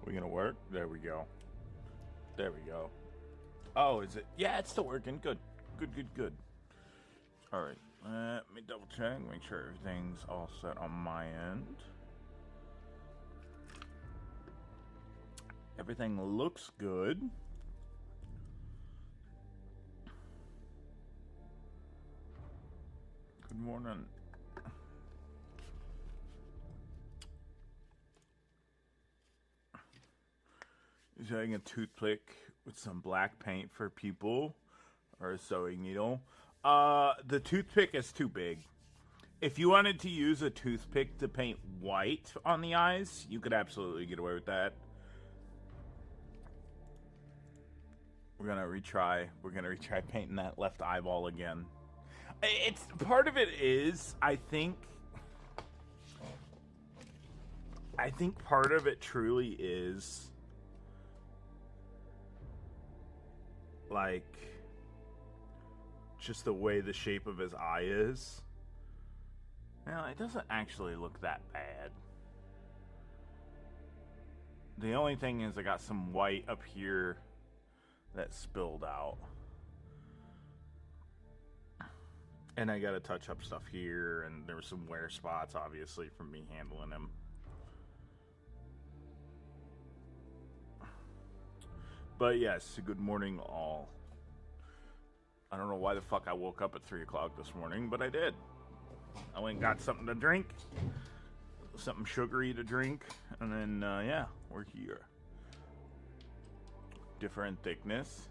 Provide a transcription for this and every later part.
We gonna work? There we go. There we go. Oh, is it? Yeah, it's still working. Good. Good. Alright, let me double check, make sure everything's all set on my end. Everything looks good. Good morning. Using a toothpick with some black paint for people, or a sewing needle. The toothpick is too big. If you wanted to use a toothpick to paint white on the eyes, you could absolutely get away with that. We're gonna retry painting that left eyeball again. It's part of it is, I think part of it truly is like just the way the shape of his eye is. Now, it doesn't actually look that bad. The only thing is I got some white up here that spilled out. And I gotta touch up stuff here, and there were some wear spots, obviously, from me handling him. But yes, good morning all. I don't know why the fuck I woke up at 3 o'clock this morning, but I did. I went and got something to drink, something sugary to drink, and then, yeah, we're here. Different thickness.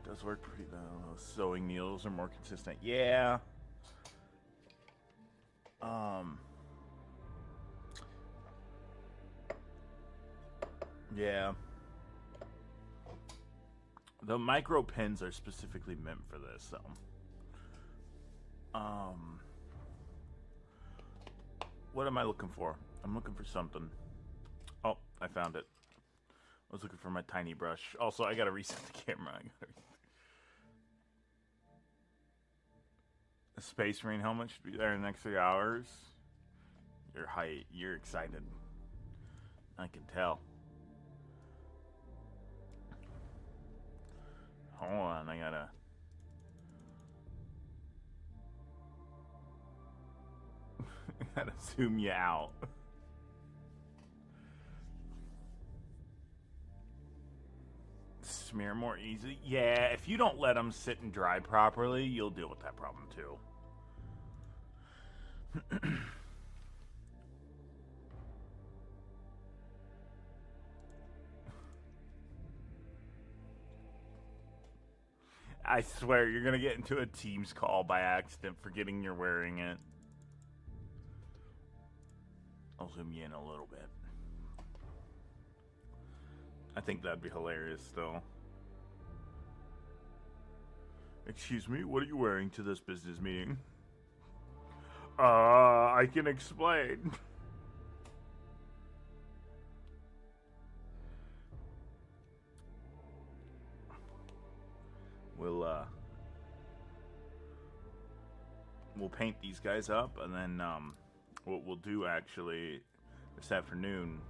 Does work pretty well. Sewing needles are more consistent. Yeah. Yeah. The micro pins are specifically meant for this, so. What am I looking for? I'm looking for something. Oh, I found it. I was looking for my tiny brush. Also, I gotta reset the camera. The Space Marine helmet should be there in the next 3 hours. You're excited. I can tell. Hold on, I gotta zoom you out. Smear more easy. Yeah, if you don't let them sit and dry properly, you'll deal with that problem too. I swear, you're gonna get into a Teams call by accident, forgetting you're wearing it. I'll zoom you in a little bit. I think that'd be hilarious, though. Excuse me, what are you wearing to this business meeting? I can explain. We'll paint these guys up, and then what we'll do actually this afternoon,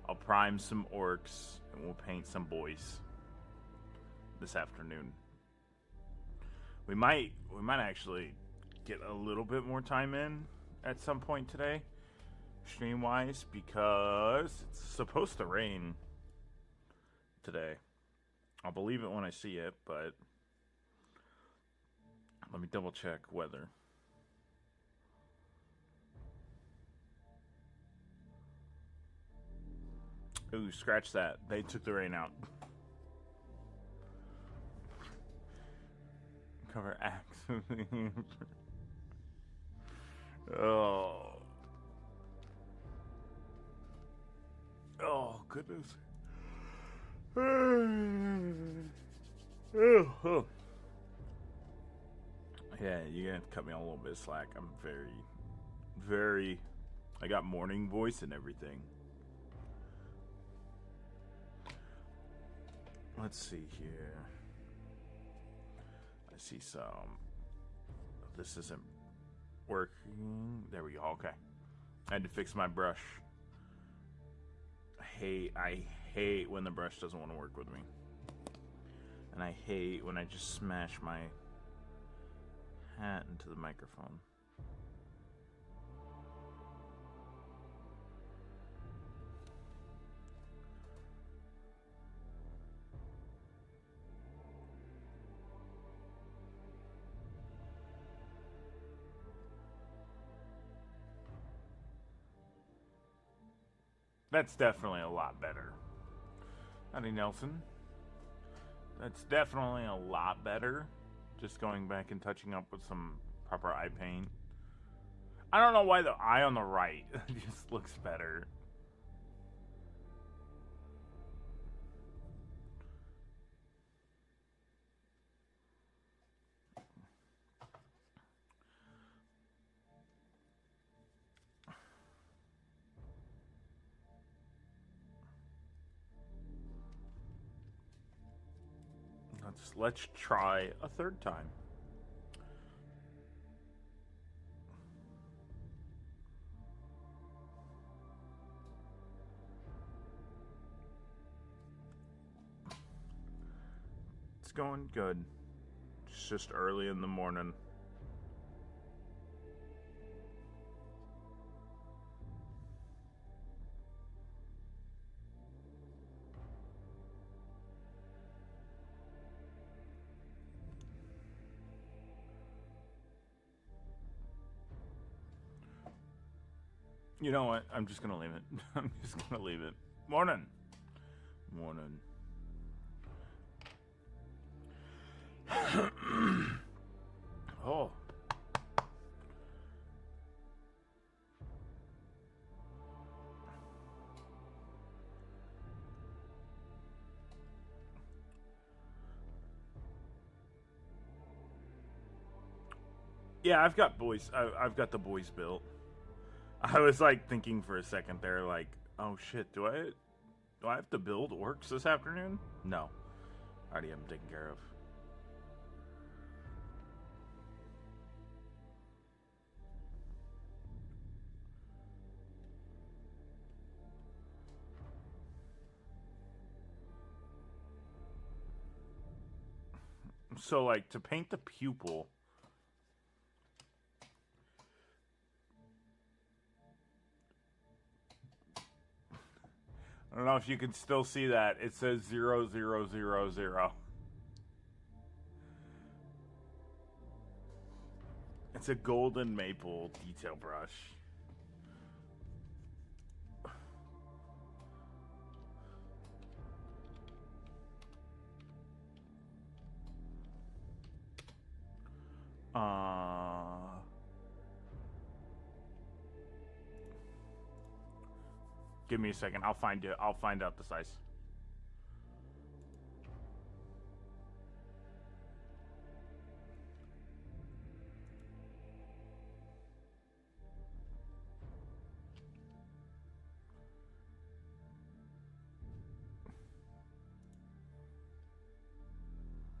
I'll prime some orcs and we'll paint some boys this afternoon. We might actually get a little bit more time in at some point today, stream wise, because it's supposed to rain today. I'll believe it when I see it, but let me double check weather. Ooh, scratch that. They took the rain out. Cover axe. Oh. Oh, goodness. Oh. Yeah, you're gonna have to cut me a little bit of slack. I'm very... I got morning voice and everything. Let's see here. I see some... This isn't working. There we go, okay. I had to fix my brush. I hate when the brush doesn't want to work with me. And I hate when I just smash my hat into the microphone. That's definitely a lot better. Howdy, Nelson. That's definitely a lot better. Just going back and touching up with some proper eye paint. I don't know why the eye on the right just looks better. Let's try a third time. It's going good. It's just early in the morning. You know what? I'm just gonna leave it. I'm just gonna leave it. Morning. Morning. Oh. Yeah, I've got boys. I've got the boys built. I was like thinking for a second there, like, oh shit, do I have to build orcs this afternoon? No, already am taken care of. So, like, to paint the pupil. I don't know if you can still see that. It says 0000. It's a golden maple detail brush. Give me a second. I'll find out the size.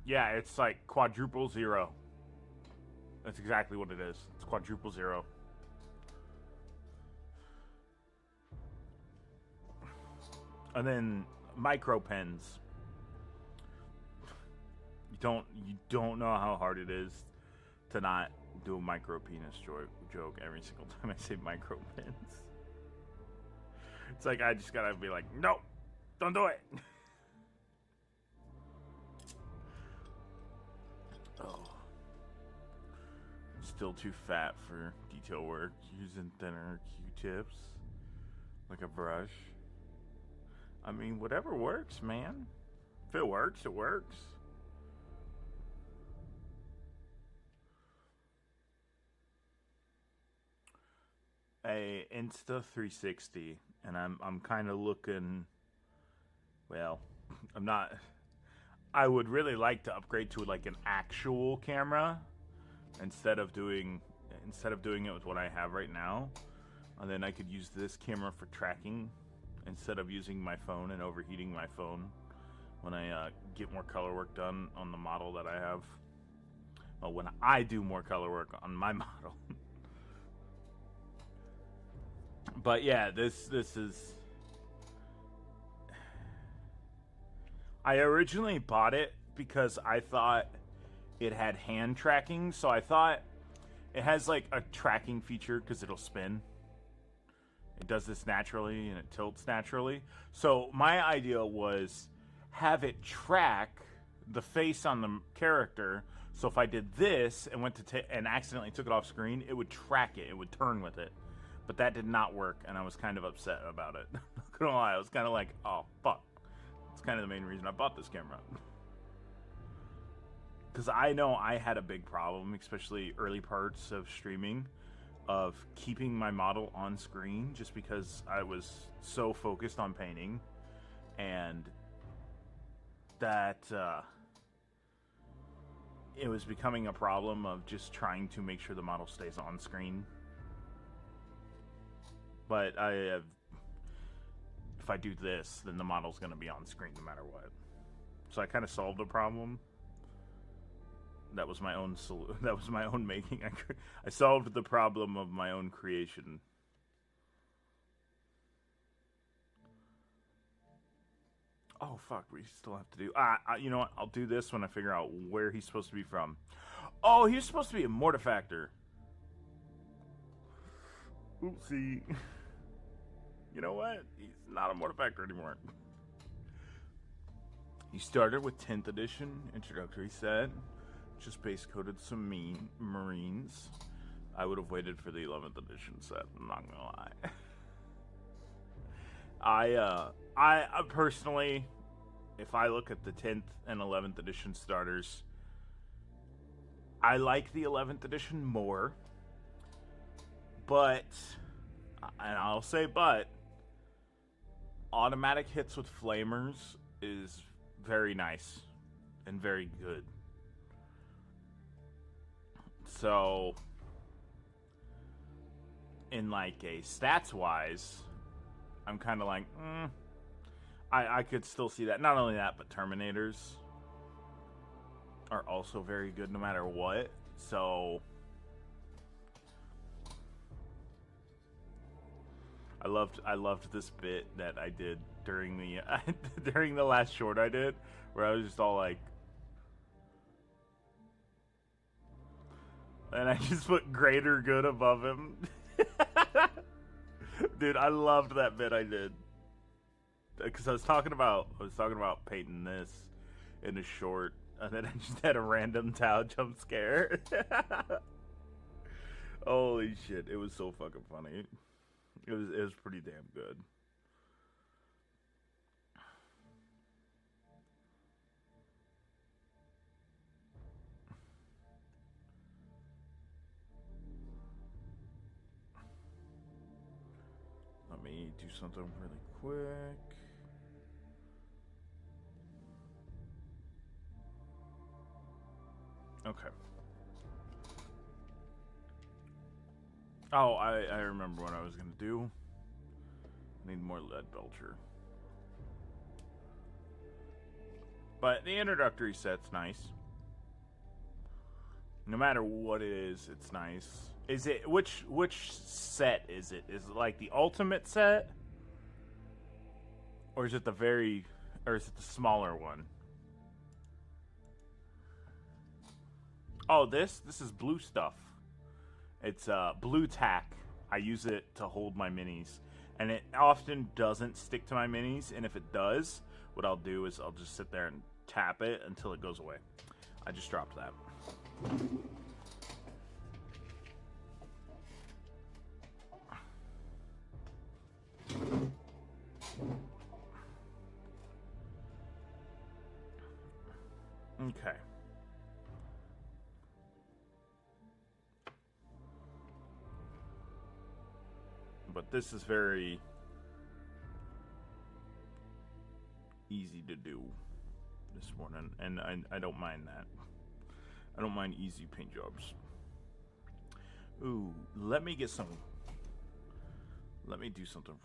Yeah, it's like quadruple zero. That's exactly what it is. It's quadruple zero. And then micro pens. You don't know how hard it is to not do a micro penis joke every single time I say micro pens. It's like I just gotta be like, no, don't do it. Oh, I'm still too fat for detail work. Using thinner Q-tips, like a brush. I mean, whatever works, man. If it works, it works. A Insta 360, and I'm kind of looking. Well, I'm not. I would really like to upgrade to like an actual camera instead of doing it with what I have right now, and then I could use this camera for tracking instead of using my phone and overheating my phone when I get more color work done on the model that I have. Well, when I do more color work on my model. But yeah, this is I originally bought it because I thought it had hand tracking, so I thought it has like a tracking feature because it'll spin. It does this naturally and it tilts naturally. So my idea was have it track the face on the character. So if I did this and went to and accidentally took it off screen, it would track it. It would turn with it. But that did not work, and I was kind of upset about it. Not gonna lie, I was kind of like, oh fuck. That's kind of the main reason I bought this camera. Because I know I had a big problem, especially early parts of streaming, of keeping my model on screen just because I was so focused on painting, and that it was becoming a problem of just trying to make sure the model stays on screen. But if I do this, then the model's going to be on screen no matter what. So I kind of solved the problem. That was my own that was my own making. I solved the problem of my own creation. Oh fuck, we still have to do. You know what? I'll do this when I figure out where he's supposed to be from. Oh, he's supposed to be a mortifactor. Oopsie. You know what? He's not a mortifactor anymore. He started with 10th edition introductory set. Just base coded some Marines. I would have waited for the 11th edition set. I'm not gonna lie. I personally, if I look at the 10th and 11th edition starters, I like the 11th edition more. But, and I'll say but, automatic hits with flamers is very nice and very good. So, in like a stats wise, I'm kind of like, I could still see that. Not only that, but Terminators are also very good no matter what. So, I loved this bit that I did during the during the last short I did, where I was just all like, and I just put greater good above him. Dude, I loved that bit I did. Because I was talking about painting this in a short, and then I just had a random Tau jump scare. Holy shit, it was so fucking funny. It was pretty damn good. Let me do something really quick. Okay. Oh, I remember what I was going to do. I need more lead belcher. But the introductory set's nice. No matter what it is, it's nice. Is it which set is it? Is it like the ultimate set? Or is it the smaller one? Oh, this is blue stuff. It's blue tack. I use it to hold my minis. And it often doesn't stick to my minis, and if it does, what I'll do is I'll just sit there and tap it until it goes away. I just dropped that. Okay. But this is very easy to do this morning, and I don't mind that. I don't mind easy paint jobs. Ooh, let me do something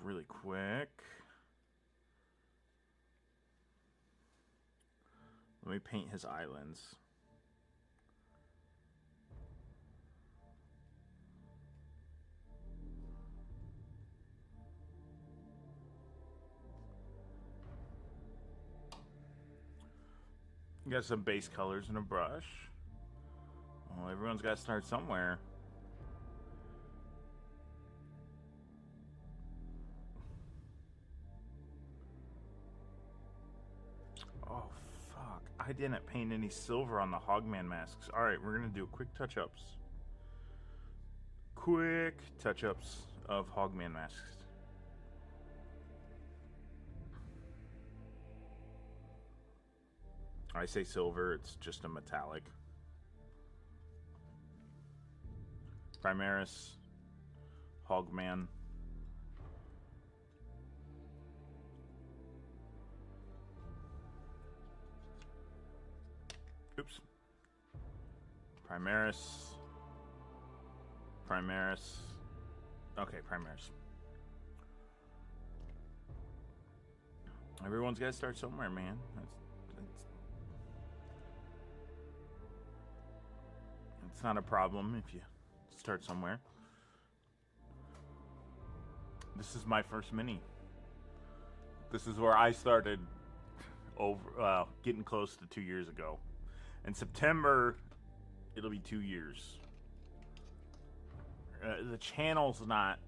really quick. Let me paint his islands. Got some base colors and a brush. Well, everyone's got to start somewhere. Oh, fuck. I didn't paint any silver on the Hogman masks. Alright, we're going to do quick touch-ups. Quick touch-ups of Hogman masks. I say silver, it's just a metallic. Primaris, Hogman. Oops. Primaris. Primaris. Okay, Primaris. Everyone's got to start somewhere, man. It's not a problem if you start somewhere. This is my first mini. This is where I started over getting close to 2 years ago. In September, it'll be 2 years. The channel's not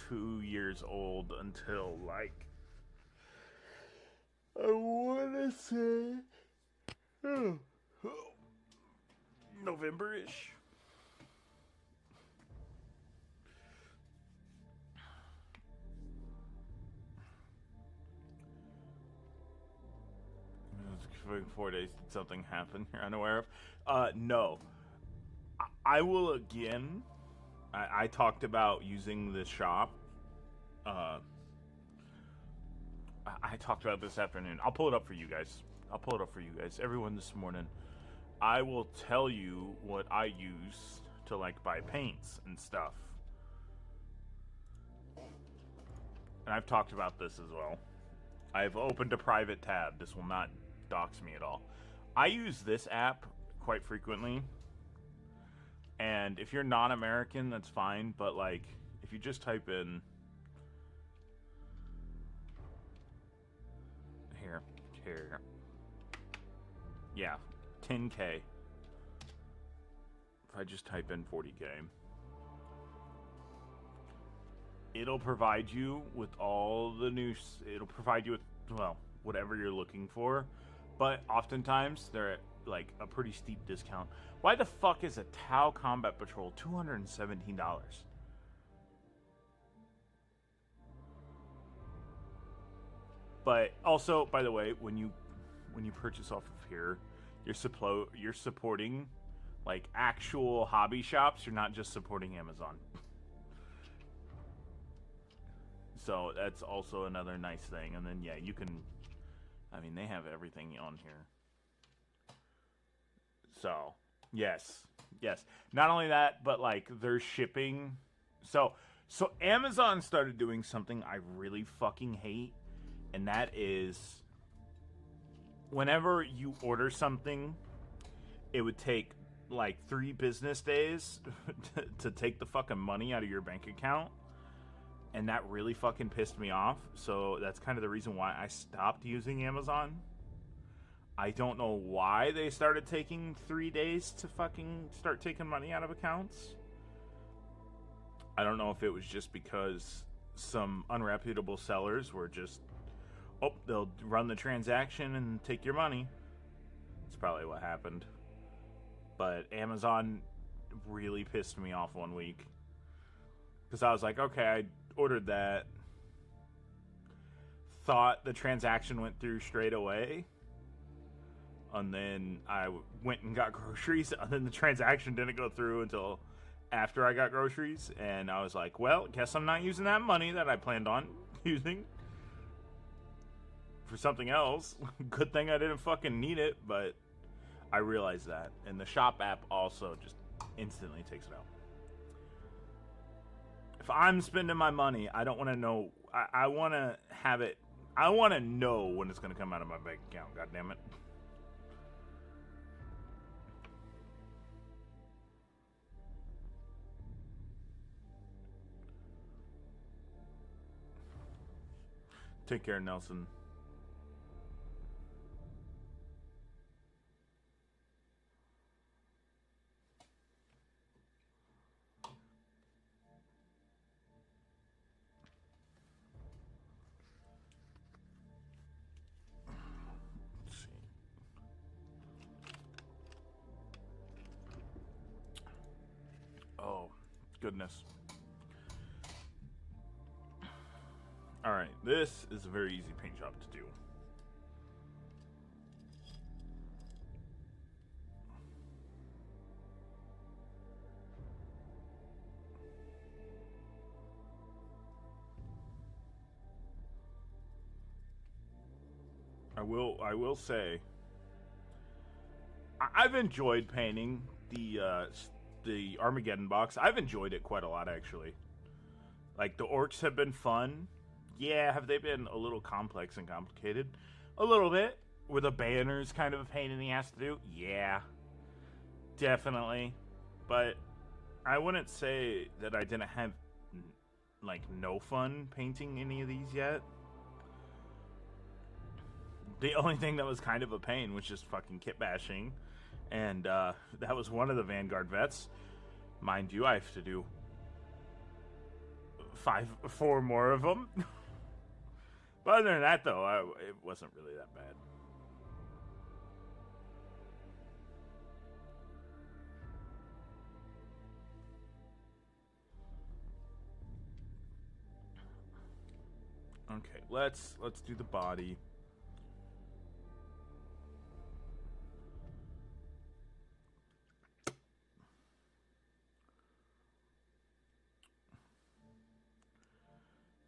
2 years old until, like, I want to say November-ish. It 4 days. Did something happen you're unaware of? No. I will again. I talked about using the shop. I talked about this afternoon. I'll pull it up for you guys. Everyone this morning. I will tell you what I use to, like, buy paints and stuff. And I've talked about this as well. I've opened a private tab. This will not dox me at all. I use this app quite frequently. And if you're non-American, that's fine. But, like, if you just type in... Here. Yeah. 10K. If I just type in 40K, it'll provide you with all the news. It'll provide you with, well, whatever you're looking for. But oftentimes, they're at, like, a pretty steep discount. Why the fuck is a Tau Combat Patrol $217? But also, by the way, when you purchase off of here, you're supporting, like, actual hobby shops. You're not just supporting Amazon. So that's also another nice thing. And then, yeah, you can... I mean, they have everything on here. So, yes. Not only that, but, like, their shipping. So Amazon started doing something I really fucking hate. And that is... whenever you order something, it would take, like, 3 business days to take the fucking money out of your bank account. And that really fucking pissed me off. So that's kind of the reason why I stopped using Amazon. I don't know why they started taking 3 days to fucking start taking money out of accounts. I don't know if it was just because some unreputable sellers were just... oh, they'll run the transaction and take your money. That's probably what happened. But Amazon really pissed me off one week. Because I was like, okay, I ordered that. Thought the transaction went through straight away. And then I went and got groceries. And then the transaction didn't go through until after I got groceries. And I was like, well, guess I'm not using that money that I planned on using for something else. Good thing I didn't fucking need it, but I realized that. And the shop app also just instantly takes it out. If I'm spending my money, I don't want to know. I want to have it. I want to know when it's going to come out of my bank account. God damn it. Take care, Nelson. goodness. Alright, this is a very easy paint job to do. I will say, I've enjoyed painting the Armageddon box. I've enjoyed it quite a lot, actually. Like, the orcs have been fun. Yeah, have they been a little complex and complicated? A little bit. Were the banners kind of a pain in the ass to do? Yeah, definitely. But I wouldn't say that I didn't have, like, no fun painting any of these yet. The only thing that was kind of a pain was just fucking kit bashing. And that was one of the Vanguard vets. Mind you, I have to do 4 more of them. But other than that, though, it wasn't really that bad. Okay, let's do the body.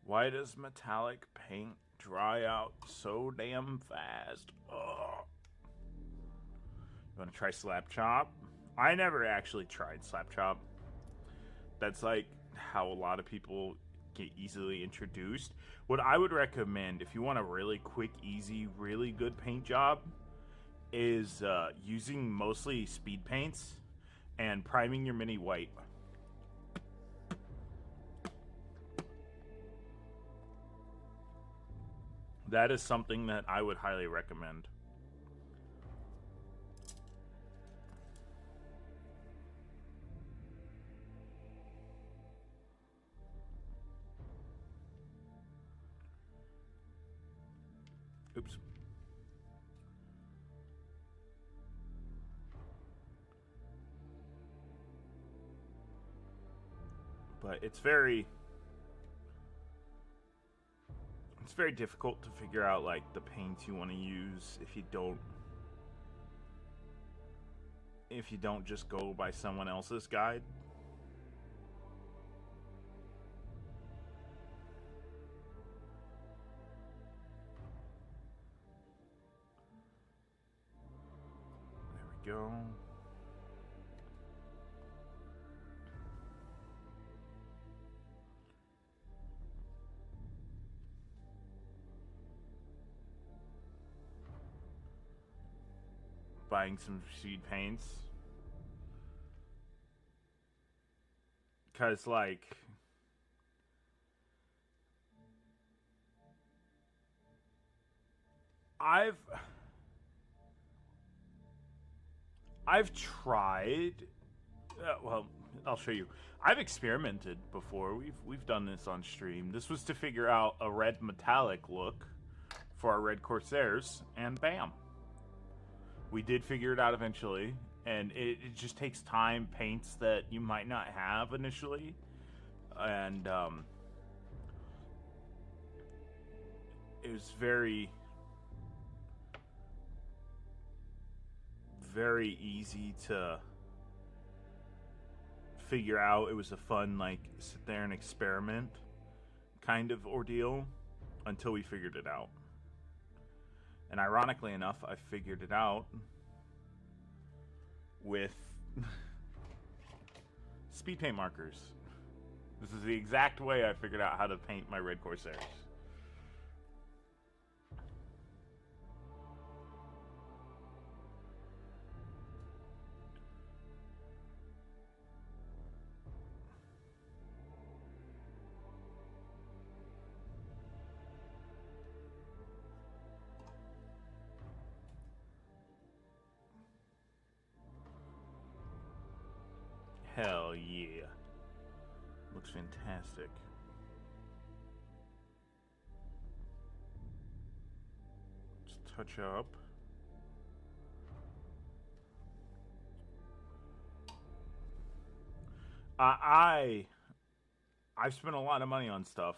Why does metallic paint dry out so damn fast? Ugh. You want to try slap chop? I never actually tried slap chop. That's like how a lot of people get easily introduced. What I would recommend if you want a really quick, easy, really good paint job is using mostly speed paints and priming your mini white. That is something that I would highly recommend. Oops. But it's very difficult to figure out like the paints you want to use if you don't just go by someone else's guide. There we go. Buying some seed paints. Because, like, I've tried. Well, I'll show you. I've experimented before. We've done this on stream. This was to figure out a red metallic look for our red Corsairs, and bam. We did figure it out eventually, and it just takes time, paints that you might not have initially, and it was very, very easy to figure out. It was a fun, like, sit there and experiment kind of ordeal until we figured it out. And ironically enough, I figured it out with speed paint markers. This is the exact way I figured out how to paint my red Corsairs. Hell yeah. Looks fantastic. Just touch up. I've spent a lot of money on stuff,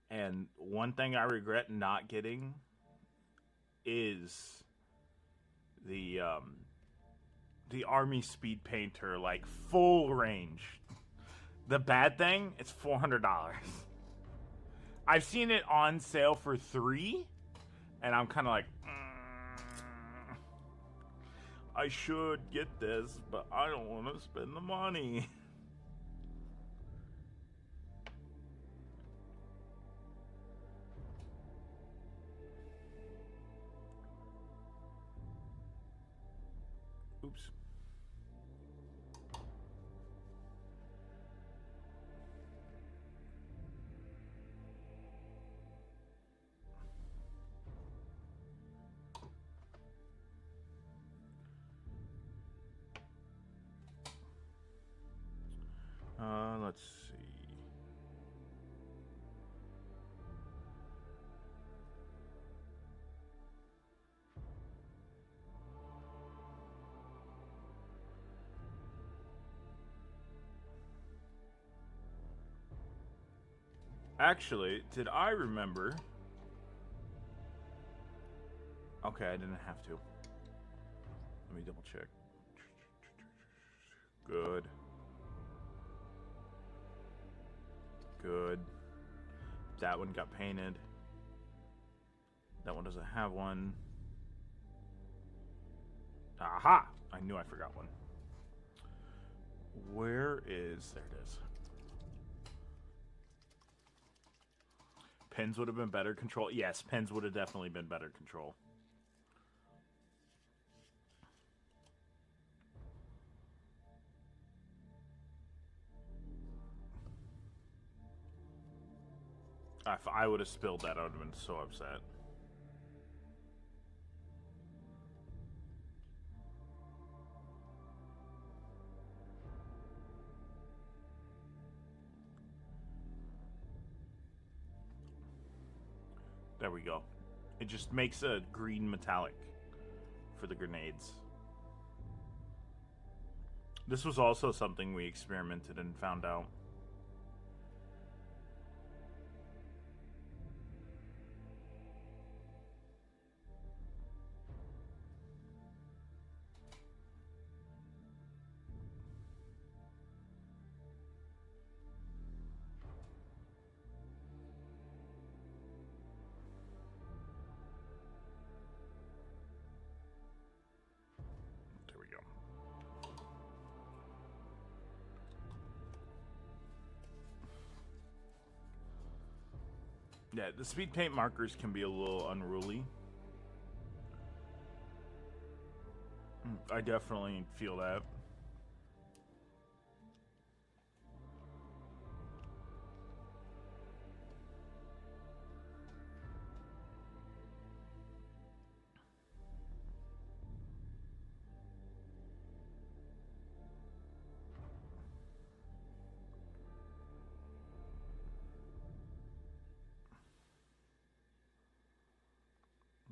and one thing I regret not getting is the army speed painter, like full range. The bad thing, it's $400. I've seen it on sale for $3, and I'm kind of like, I should get this, but I don't want to spend the money. Oops. Let's see. Actually, did I remember? Okay, I didn't have to. Let me double check. Good. Good. That one got painted. That one doesn't have one. Aha! I knew I forgot one. Where is... There it is. Pins would have been better control. Yes, pins would have definitely been better control. If I would have spilled that, I would have been so upset. There we go. It just makes a green metallic for the grenades. This was also something we experimented and found out. Yeah, the speed paint markers can be a little unruly. I definitely feel that.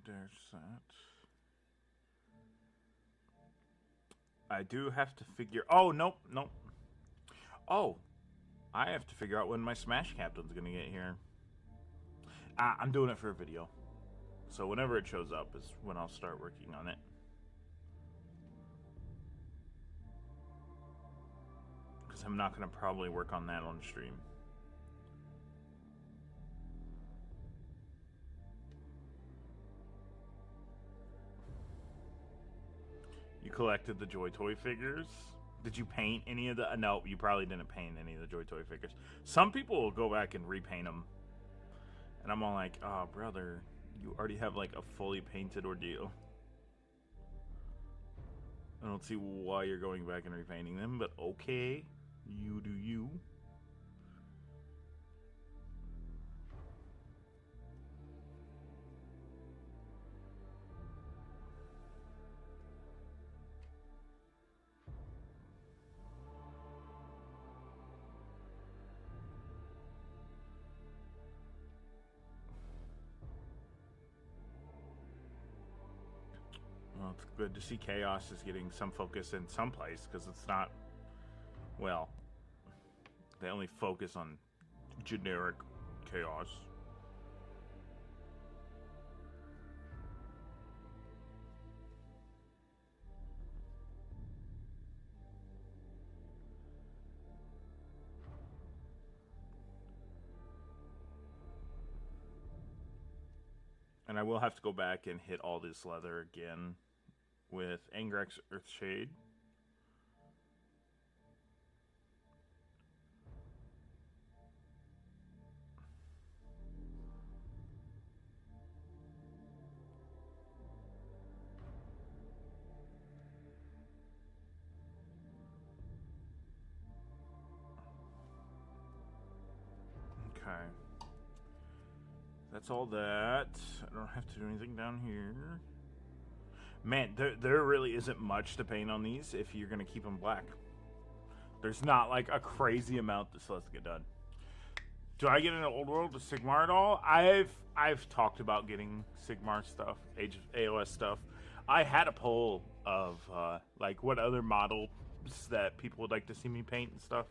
There's that. I do have to figure... Oh, nope. Oh, I have to figure out when my Smash Captain's gonna get here. I'm doing it for a video. So whenever it shows up is when I'll start working on it. Because I'm not gonna probably work on that on stream. You collected the Joy Toy figures? Did you paint any of the... No, you probably didn't paint any of the Joy Toy figures. Some people will go back and repaint them. And I'm all like, oh, brother, you already have like a fully painted ordeal. I don't see why you're going back and repainting them, but okay. You do you. Well, it's good to see Chaos is getting some focus in some place, because it's not, well, They only focus on generic chaos. And I will have to go back and hit all this leather again with Angrex Earthshade. Okay. That's all that. I don't have to do anything down here. Man, there really isn't much to paint on these if you're going to keep them black. There's not like a crazy amount that still has to get done. Do I get into Old World with Sigmar at all? I've talked about getting Sigmar stuff, Age of AOS stuff. I had a poll of like what other models that people would like to see me paint and stuff.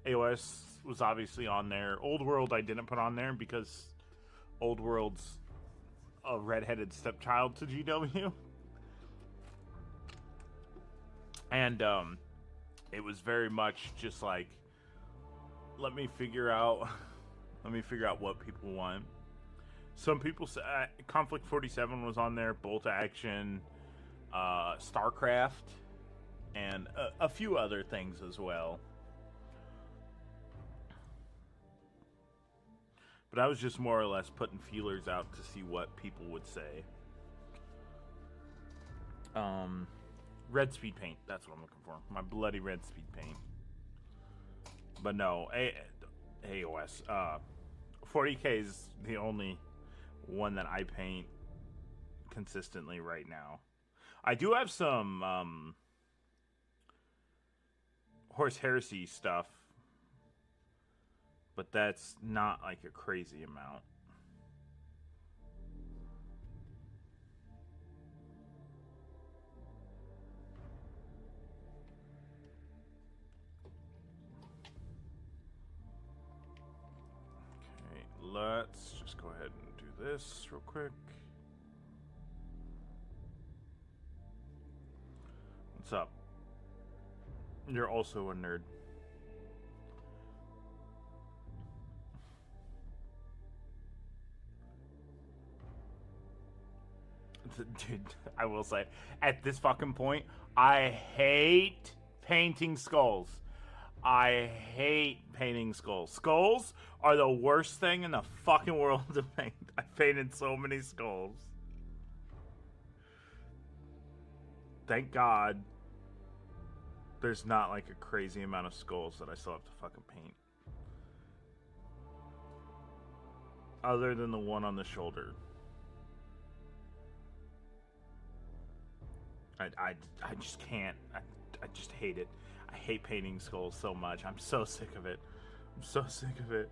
AOS was obviously on there. Old World I didn't put on there because Old World's a redheaded stepchild to GW. And it was very much just like, let me figure out what people want. Some people say Conflict 47 was on there, Bolt Action, StarCraft, and a few other things as well. But I was just more or less putting feelers out to see what people would say. Red speed paint, that's what I'm looking for. My bloody red speed paint. But no, AOS. 40K is the only one that I paint consistently right now. I do have some Horse Heresy stuff, but that's not like a crazy amount. Okay, let's just go ahead and do this real quick. What's up? You're also a nerd. Dude, I will say, at this fucking point, I hate painting skulls. I hate painting skulls. Skulls are the worst thing in the fucking world to paint. I painted so many skulls. Thank God there's not like a crazy amount of skulls that I still have to fucking paint. Other than the one on the shoulder. I just can't. I just hate it. I hate painting skulls so much. I'm so sick of it. I'm so sick of it.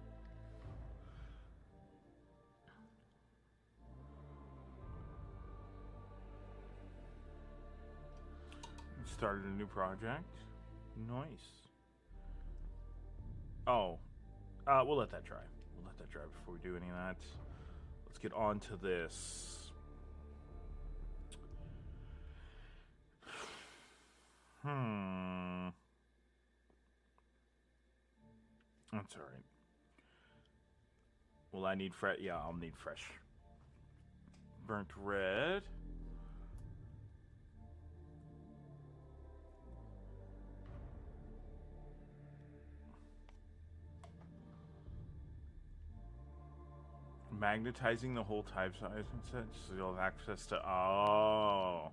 Started a new project. Nice. Oh. We'll let that dry. We'll let that dry before we do any of that. Let's get on to this. That's alright. Will I need fresh? Yeah, I'll need fresh. Burnt red. Magnetizing the whole type size instead, so you'll have access to. Oh.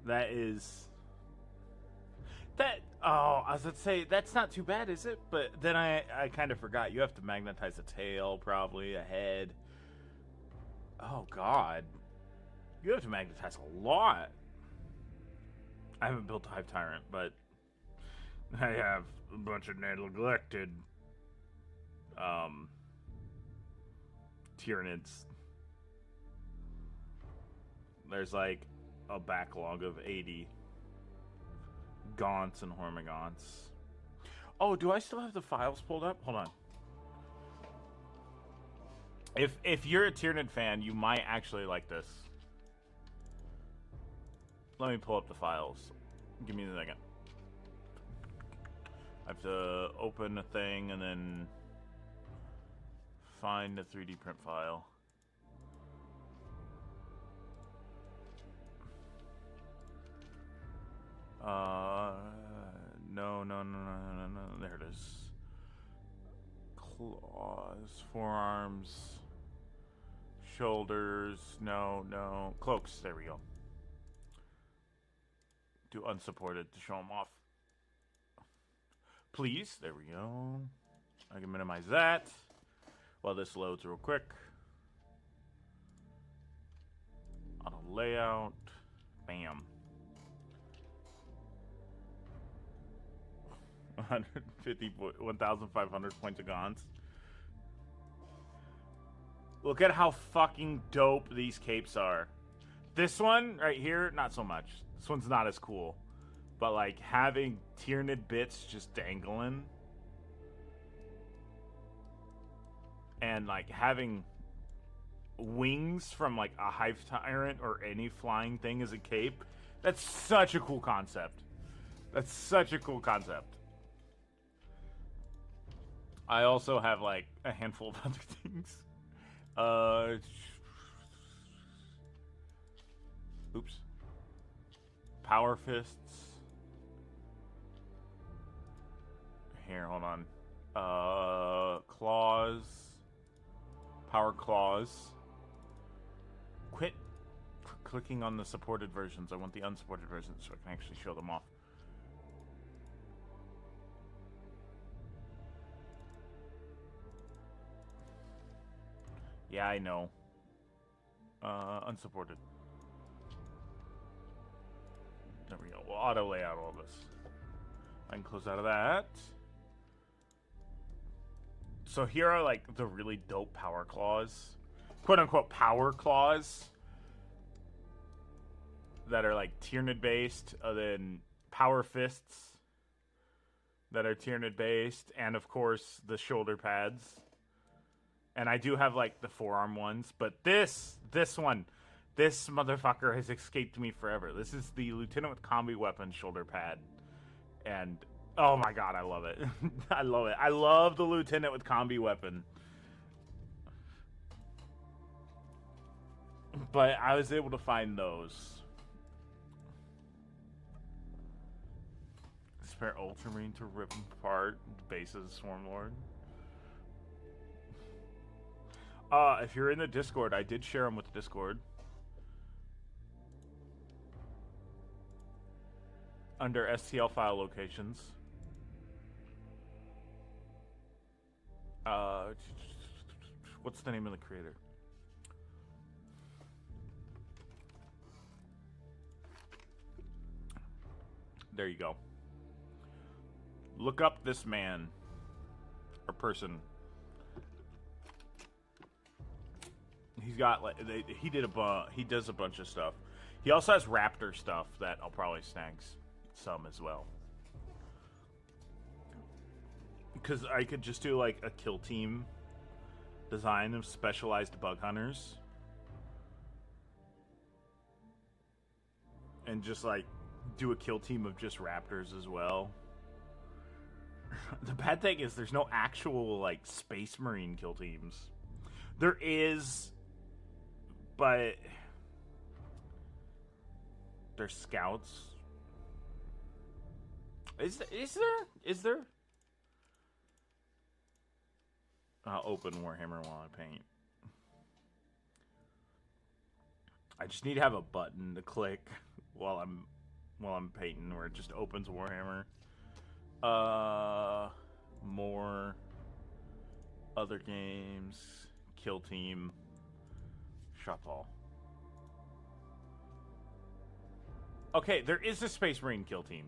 That is. That. Oh, I was going to say, that's not too bad, is it? But then I kind of forgot. You have to magnetize a tail, probably, a head. Oh, God. You have to magnetize a lot. I haven't built a Hive Tyrant, but I have a bunch of neglected Tyranids. There's like a backlog of 80. Gaunts and Hormagaunts. Oh, do I still have the files pulled up? Hold on. If you're a Tyranid fan, you might actually like this. Let me pull up the files. Give me a second. I have to open a thing and then find a 3D print file. No. There it is. Claws, forearms, shoulders. No. Cloaks. There we go. Do unsupported to show them off. Please. There we go. I can minimize that while this loads real quick. Auto layout. Bam. 1,500 points of Gaunts. Look at how fucking dope these capes are. This one right here, not so much. This one's not as cool. But like having Tyranid bits just dangling. And like having wings from like a Hive Tyrant or any flying thing as a cape. That's such a cool concept. That's such a cool concept. I also have like a handful of other things. Oops. Power fists. Here, hold on. Claws. Power claws. Quit clicking on the supported versions. I want the unsupported versions so I can actually show them off. Yeah, I know. Unsupported. There we go. We'll auto lay out all this. I can close out of that. So here are like the really dope power claws. Quote unquote power claws. That are like Tyranid based. Then power fists. That are Tyranid based. And of course the shoulder pads. And I do have, like, the forearm ones. But this one, this motherfucker has escaped me forever. This is the Lieutenant with Combi Weapon shoulder pad. And, oh my god, I love it. I love it. I love the Lieutenant with Combi Weapon. But I was able to find those. Spare Ultramarine to rip apart bases, Swarmlord. If you're in the Discord, I did share them with the Discord. Under STL file locations. What's the name of the creator? There you go. Look up this man. Or person. He's got like he does a bunch of stuff. He also has Raptor stuff that I'll probably snag some as well. Because I could just do like a kill team design of specialized bug hunters. And just like do a kill team of just Raptors as well. The bad thing is there's no actual like Space Marine kill teams. There is, but they're scouts. Is there? I'll open Warhammer while I paint. I just need to have a button to click while I'm painting where it just opens Warhammer. More other games, Kill Team, Shuffle. Okay, there is a Space Marine Kill Team.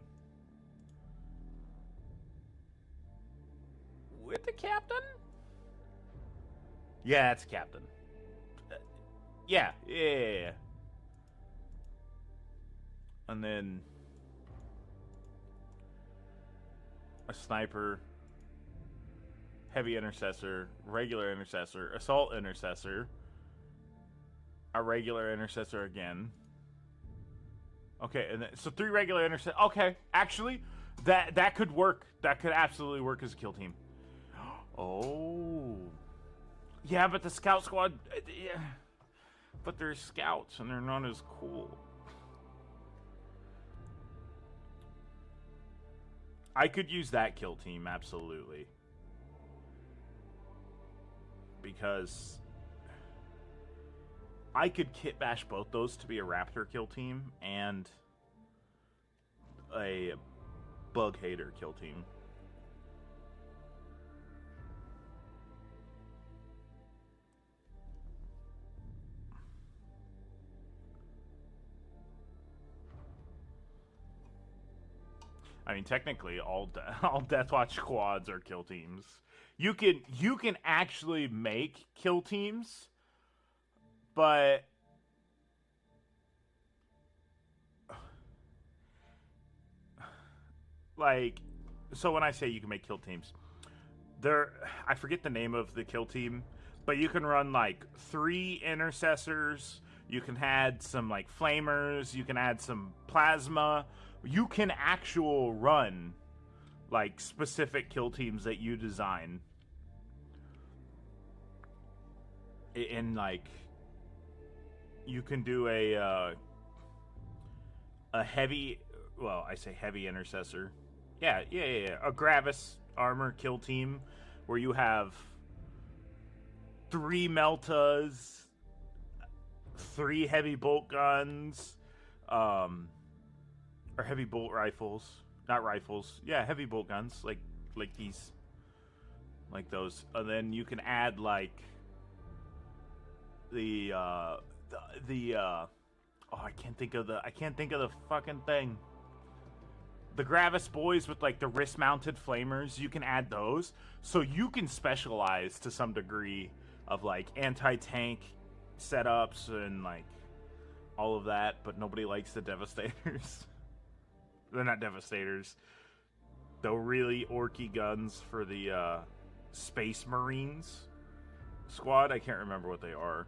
With the captain? Yeah, it's captain. Yeah. And then a sniper, heavy intercessor, regular intercessor, assault intercessor, a regular intercessor again. Okay, and then, so 3 regular intercessors. Okay, actually, that could work. That could absolutely work as a kill team. Oh. Yeah, but the scout squad... Yeah. But they're scouts, and they're not as cool. I could use that kill team, absolutely. Because I could kit bash both those to be a raptor kill team and a bug hater kill team. I mean, technically, all Deathwatch squads are kill teams. You can actually make kill teams, but like, so when I say you can make kill teams, I forget the name of the kill team, but you can run like 3 intercessors. You can add some like flamers. You can add some plasma. You can run like specific kill teams that you design. In like, you can do a heavy, well, I say heavy intercessor. Yeah. A Gravis armor kill team where you have 3 Meltas, 3 heavy bolt guns, or heavy bolt rifles. Not rifles. Yeah, heavy bolt guns, like these, like those. And then you can add like the oh, I can't think of the fucking thing. The Gravis boys with like the wrist mounted flamers, you can add those, so you can specialize to some degree of like anti-tank setups and like all of that, but nobody likes the Devastators. They're not Devastators. The really orky guns for the Space Marines squad. I can't remember what they are.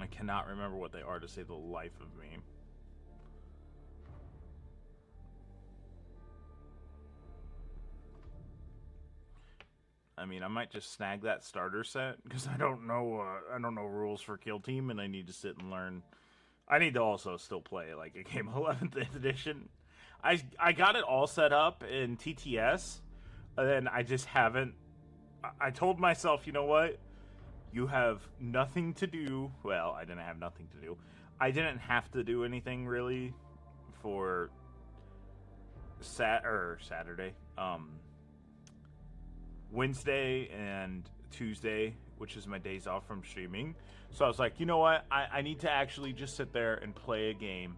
I cannot remember what they are to save the life of me. I mean, I might just snag that starter set because I don't know rules for Kill Team, and I need to sit and learn. I need to also still play like a game of 11th edition. I got it all set up in TTS, and then I just haven't. I told myself, you know what? You have nothing to do. Well, I didn't have nothing to do. I didn't have to do anything really for Saturday. Wednesday and Tuesday, which is my days off from streaming. So I was like, you know what? I need to actually just sit there and play a game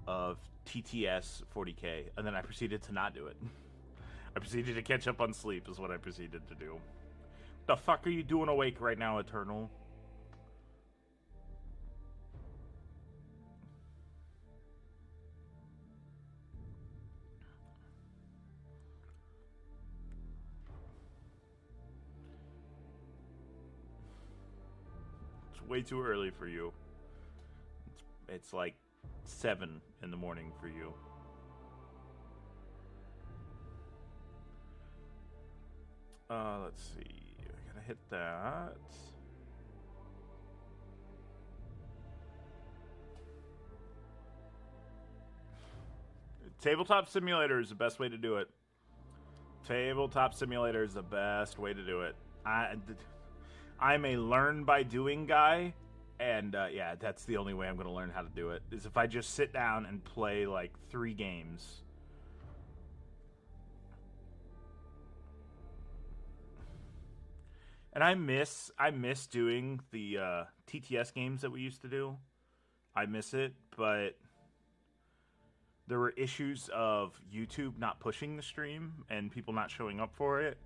of TTS 40K. And then I proceeded to not do it. I proceeded to catch up on sleep is what I proceeded to do. The fuck are you doing awake right now, Eternal? It's way too early for you. It's like 7 in the morning for you. Let's see. I gotta hit that. Tabletop Simulator is the best way to do it. Tabletop Simulator is the best way to do it. I'm a learn by doing guy, and yeah, that's the only way I'm going to learn how to do it, is if I just sit down and play like 3 games. And I miss doing the TTS games that we used to do. I miss it, but there were issues of YouTube not pushing the stream and people not showing up for it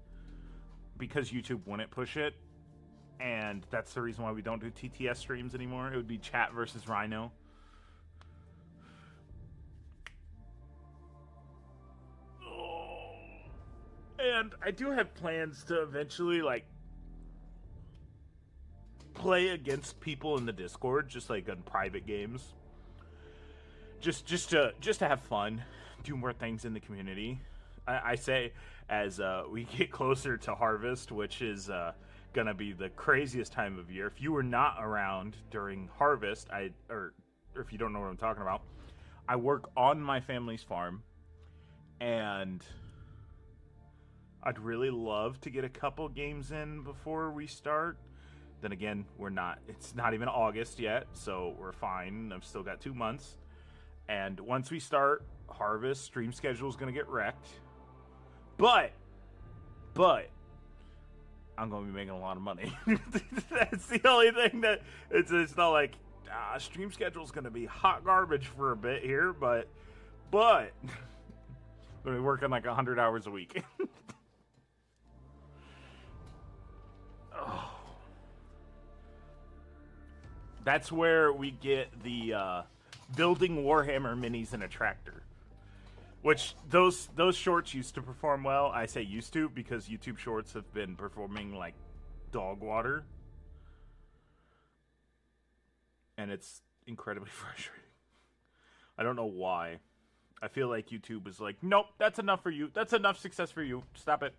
because YouTube wouldn't push it. And that's the reason why we don't do TTS streams anymore. It would be chat versus Rhino. And I do have plans to eventually, like, play against people in the Discord, just like on private games. Just to have fun, do more things in the community. I say as we get closer to harvest, which is gonna be the craziest time of year. If you were not around during harvest, or if you don't know what I'm talking about, I work on my family's farm, and I'd really love to get a couple games in before we start. Then again, it's not even August yet, so we're fine. I've still got 2 months. And once we start harvest, stream schedule is going to get wrecked. But, I'm going to be making a lot of money. That's the only thing that, it's not like, stream schedule is going to be hot garbage for a bit here, but, I'm going to be working like 100 hours a week. Oh. That's where we get the building Warhammer minis in a tractor. Which, those shorts used to perform well. I say used to because YouTube shorts have been performing like dog water. And it's incredibly frustrating. I don't know why. I feel like YouTube is like, nope, that's enough for you. That's enough success for you. Stop it.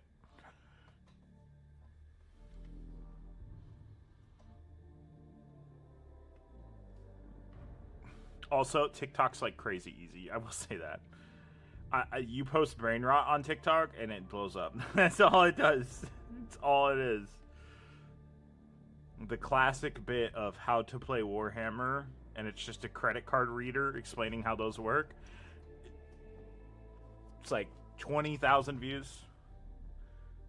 Also, TikTok's like crazy easy. I will say that. You post brain rot on TikTok and it blows up. That's all it does. It's all it is. The classic bit of how to play Warhammer, and it's just a credit card reader explaining how those work. It's like 20,000 views,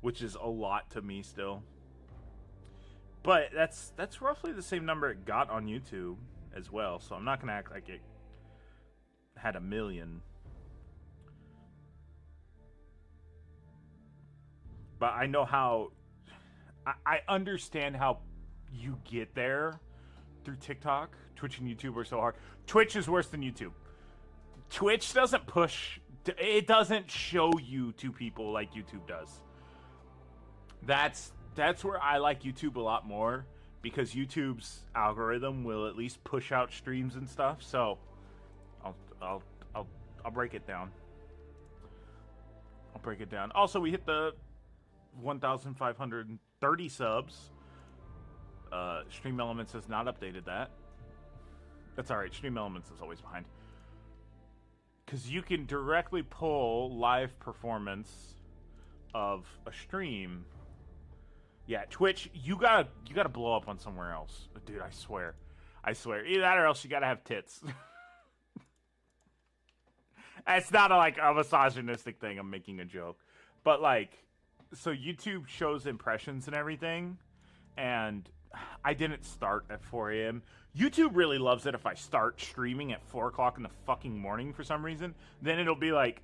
which is a lot to me still. But that's roughly the same number it got on YouTube as well, so I'm not gonna act like it had 1 million. But I know how, I understand how you get there through TikTok. Twitch and YouTube are so hard. Twitch is worse than YouTube. Twitch doesn't push, it doesn't show you to people like YouTube does. That's where I like YouTube a lot more, because YouTube's algorithm will at least push out streams and stuff. So I'll break it down. I'll break it down. Also, we hit the 1,530 subs. Stream Elements has not updated that. That's alright. Stream Elements is always behind. Because you can directly pull live performance of a stream. Yeah, Twitch, you gotta blow up on somewhere else. Dude, I swear. Either that or else you gotta have tits. It's not a misogynistic thing. I'm making a joke. But, like, so YouTube shows impressions and everything, and I didn't start at 4 a.m. YouTube really loves it if I start streaming at 4 o'clock in the fucking morning for some reason. Then it'll be like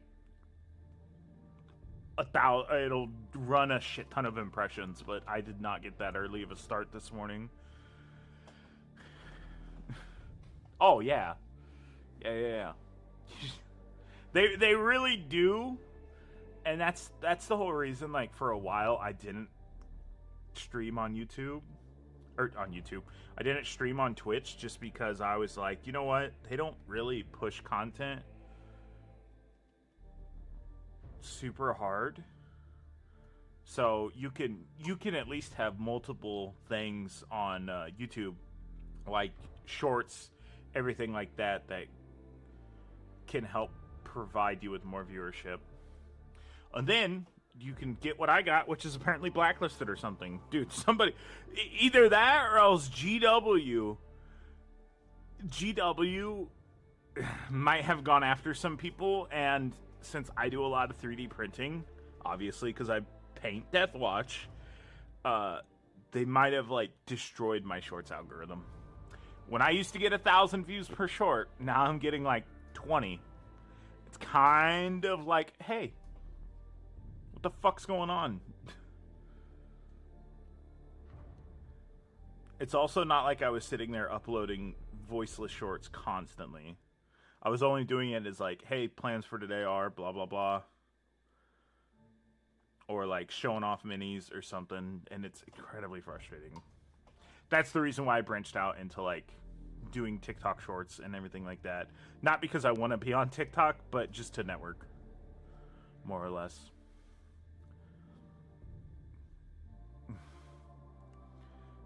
it'll run a shit ton of impressions, but I did not get that early of a start this morning. Oh, yeah. Yeah. They really do. And that's the whole reason, like, for a while I didn't stream on YouTube. Or on YouTube. I didn't stream on Twitch just because I was like, you know what? They don't really push content super hard. So you can at least have multiple things on YouTube, like shorts, everything like that can help provide you with more viewership. And then you can get what I got, which is apparently blacklisted or something. Dude, somebody, either that or else GW might have gone after some people, and since I do a lot of 3D printing, obviously, because I paint Deathwatch, they might have, like, destroyed my shorts algorithm. When I used to get 1,000 views per short, now I'm getting, like, 20. It's kind of like, hey, what the fuck's going on? It's also not like I was sitting there uploading voiceless shorts constantly. I was only doing it as like, hey, plans for today are blah, blah, blah. or like showing off minis or something, and it's incredibly frustrating. That's the reason why I branched out into like doing TikTok shorts and everything like that. Not because I want to be on TikTok, but just to network, more or less.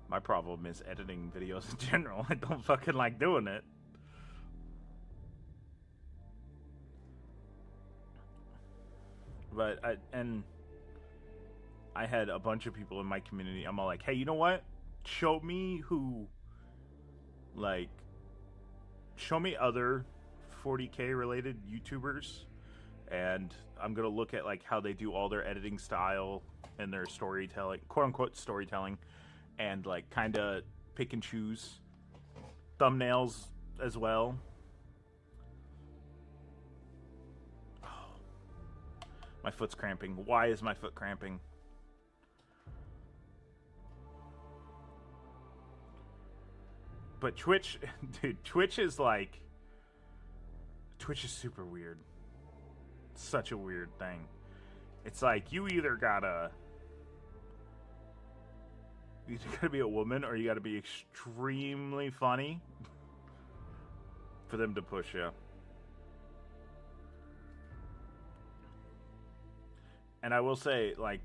My problem is editing videos in general. I don't fucking like doing it. But I had a bunch of people in my community. I'm all like, hey, you know what? Show me other 40K related YouTubers, and I'm gonna look at like how they do all their editing style and their storytelling, quote unquote storytelling, and like kind of pick and choose thumbnails as well. My foot's cramping. Why is my foot cramping? But Twitch, dude, Twitch is super weird. It's such a weird thing. It's like you either gotta be a woman or you gotta be extremely funny for them to push you. And I will say, like,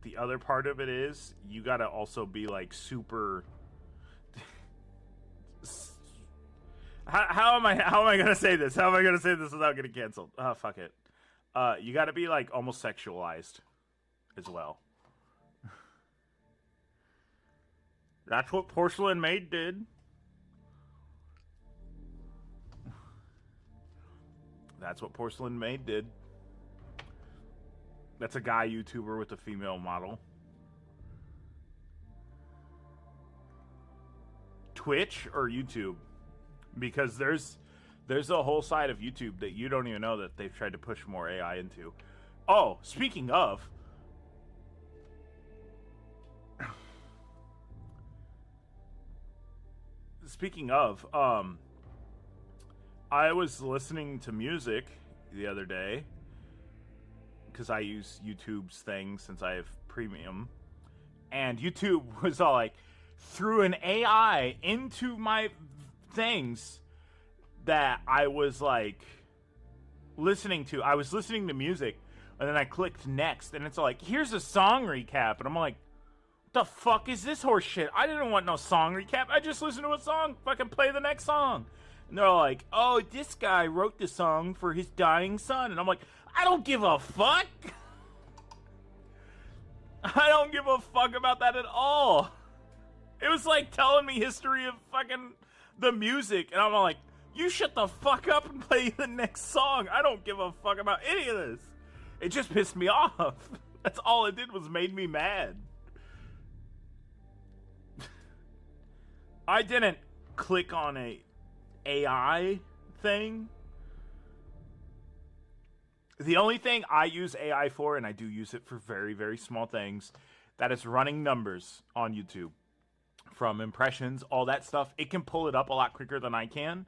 the other part of it is you gotta also be like super. How am I gonna say this? How am I gonna say this without getting canceled? Oh, fuck it. You gotta be like almost sexualized as well. That's what Porcelain Maid did. That's what Porcelain Maid did. That's a guy YouTuber with a female model. Twitch or YouTube? Because there's a whole side of YouTube that you don't even know that they've tried to push more AI into. Oh, speaking of, I was listening to music the other day because I use YouTube's thing since I have premium, and YouTube was all like, threw an AI into my things that I was like listening to. I was listening to music, and then I clicked next, and it's like, here's a song recap, and I'm like, what the fuck is this horse shit? I didn't want no song recap. I just listened to a song. Fucking play the next song. And they're like, oh, this guy wrote the song for his dying son, and I'm like, I don't give a fuck. I don't give a fuck about that at all. It was like telling me history of fucking the music, and I'm like, you shut the fuck up and play the next song. I don't give a fuck about any of this. It just pissed me off. That's all it did, was made me mad. I didn't click on a AI thing. The only thing I use AI for, and I do use it for very, very small things, that is running numbers on YouTube. From impressions, all that stuff. It can pull it up a lot quicker than I can.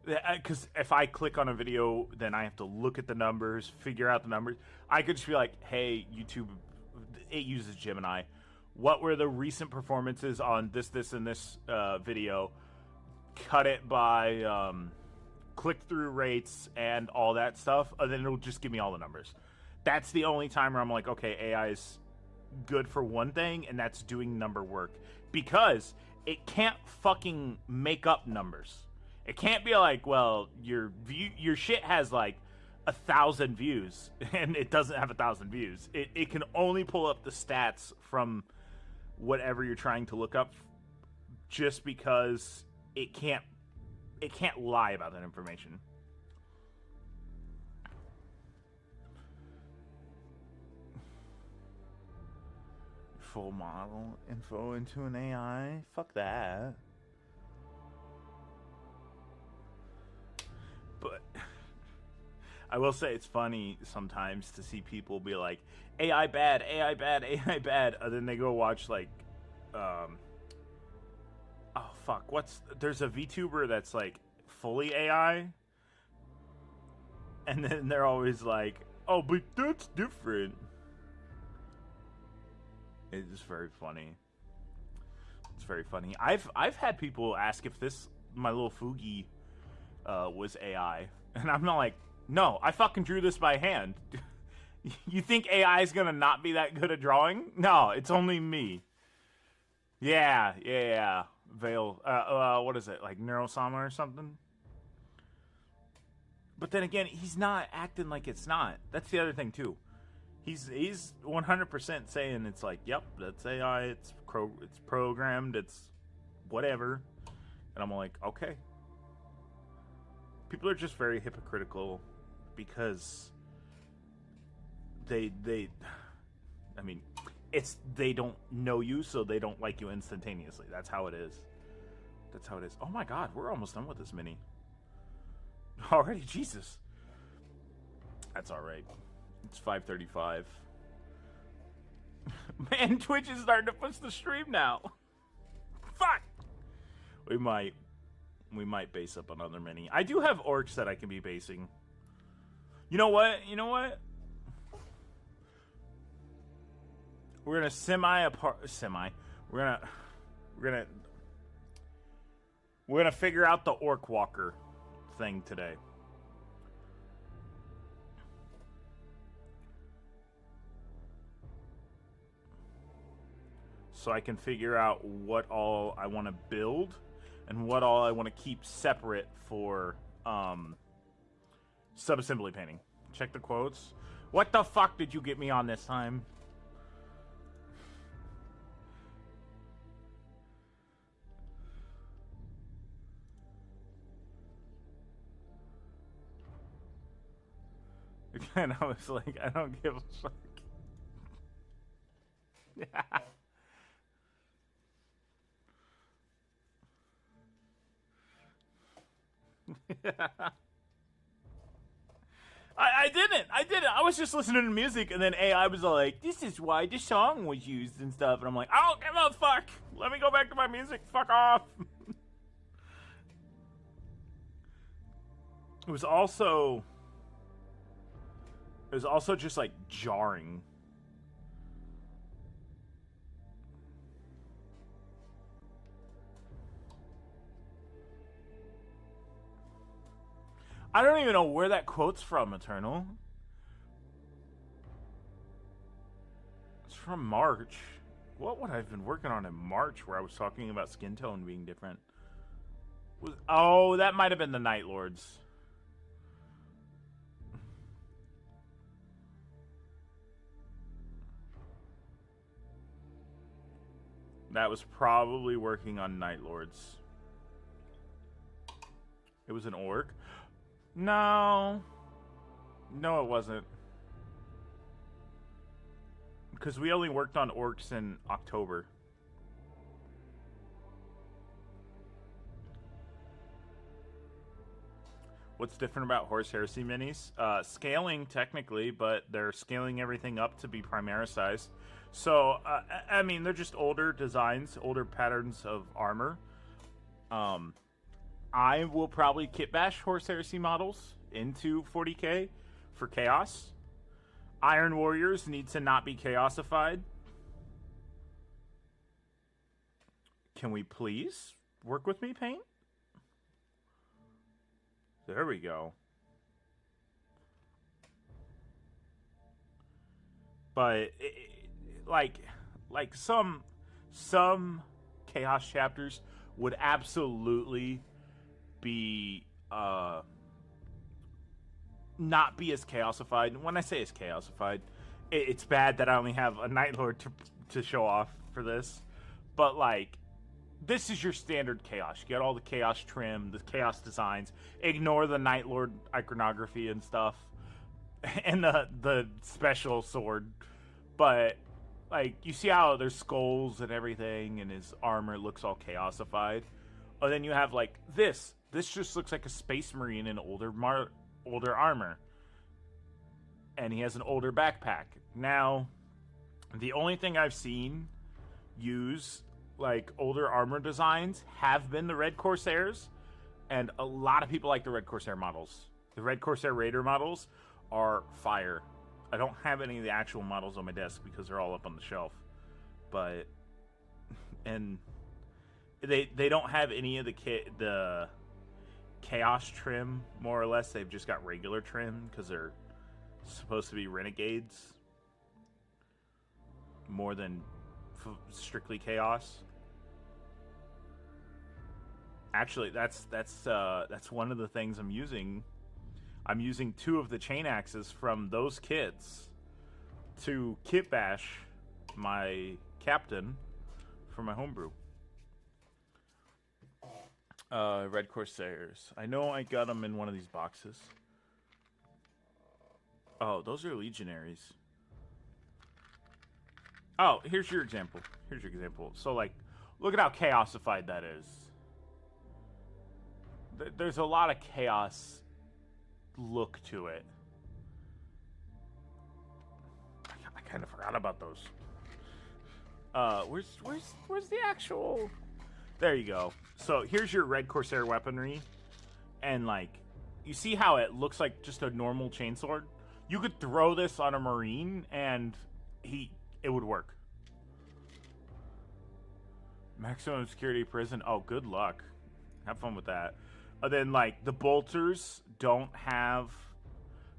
Because if I click on a video, then I have to look at the numbers, figure out the numbers. I could just be like, hey, YouTube, it uses Gemini. What were the recent performances on this, and this video? Cut it by click-through rates and all that stuff, and then it'll just give me all the numbers. That's the only time where I'm like, okay, AI is good for one thing, and that's doing number work. Because it can't fucking make up numbers. It can't be like, well, your shit has like 1,000 views, and it doesn't have 1,000 views. It can only pull up the stats from whatever you're trying to look up, just because it can't lie about that information. Full model info into an AI? Fuck that. But I will say it's funny sometimes to see people be like, AI bad, AI bad, AI bad, and then they go watch like oh fuck, there's a VTuber that's like fully AI, and then they're always like, oh, but that's different. It's very funny. It's very funny. I've had people ask if my little Fugi was AI, and I'm not like, no, I fucking drew this by hand. You think AI is gonna not be that good at drawing? No, it's only me. Yeah. Veil. What is it, like Neurosama or something? But then again, he's not acting like it's not. That's the other thing too. He's 100% saying it's like, yep, that's AI. It's programmed. It's whatever. And I'm like, okay. People are just very hypocritical because they don't know you, so they don't like you instantaneously. That's how it is. Oh my god, we're almost done with this mini. Already, Jesus. That's alright. It's 5:35. Man, Twitch is starting to push the stream now. Fuck! We might base up another mini. I do have orcs that I can be basing. You know what? We're gonna We're gonna figure out the orc walker thing today. So I can figure out what all I want to build and what all I want to keep separate for sub-assembly painting. Check the quotes. What the fuck did you get me on this time? Again, I was like, I don't give a fuck. Yeah. I didn't. I was just listening to music, and then AI was like, this is why this song was used and stuff. And I'm like, I don't give a fuck. Let me go back to my music. Fuck off. It was also just like jarring. I don't even know where that quote's from, Eternal. It's from March. What would I have been working on in March where I was talking about skin tone being different? Oh, that might have been the Night Lords. That was probably working on Night Lords. It was an orc? No, it wasn't. Because we only worked on orcs in October. What's different about Horse Heresy minis? Scaling, technically, but they're scaling everything up to be Primaris-sized. So, I mean, they're just older designs, older patterns of armor. I will probably kit bash Horse Heresy models into 40k for Chaos. Iron Warriors need to not be Chaosified. Can we please work with me, Paint? There we go. But like some Chaos chapters would absolutely be not be as Chaosified. And when I say as Chaosified, it's bad that I only have a Night Lord to show off for this. But like, this is your standard Chaos. You got all the Chaos trim, the Chaos designs. Ignore the Night Lord iconography and stuff, and the special sword. But like, you see how there's skulls and everything, and his armor looks all Chaosified. And then you have like this. This just looks like a Space Marine in older armor, and he has an older backpack. Now, the only thing I've seen use like older armor designs have been the Red Corsairs, and a lot of people like the Red Corsair models. The Red Corsair Raider models are fire. I don't have any of the actual models on my desk because they're all up on the shelf. but and they don't have any of the chaos trim, more or less. They've just got regular trim because they're supposed to be renegades more than strictly chaos. Actually, that's one of the things I'm using. I'm using 2 of the chain axes from those kits to kit bash my captain for my homebrew. Red Corsairs. I know I got them in one of these boxes. Oh, those are legionaries. Oh, here's your example. So, like, look at how chaosified that is. There's a lot of chaos look to it. I kind of forgot about those. Where's the actual... There you go. So here's your Red Corsair weaponry, and like, you see how it looks like just a normal chainsword? You could throw this on a Marine, and it would work. Maximum security prison. Oh, good luck. Have fun with that. And then, like, the bolters don't have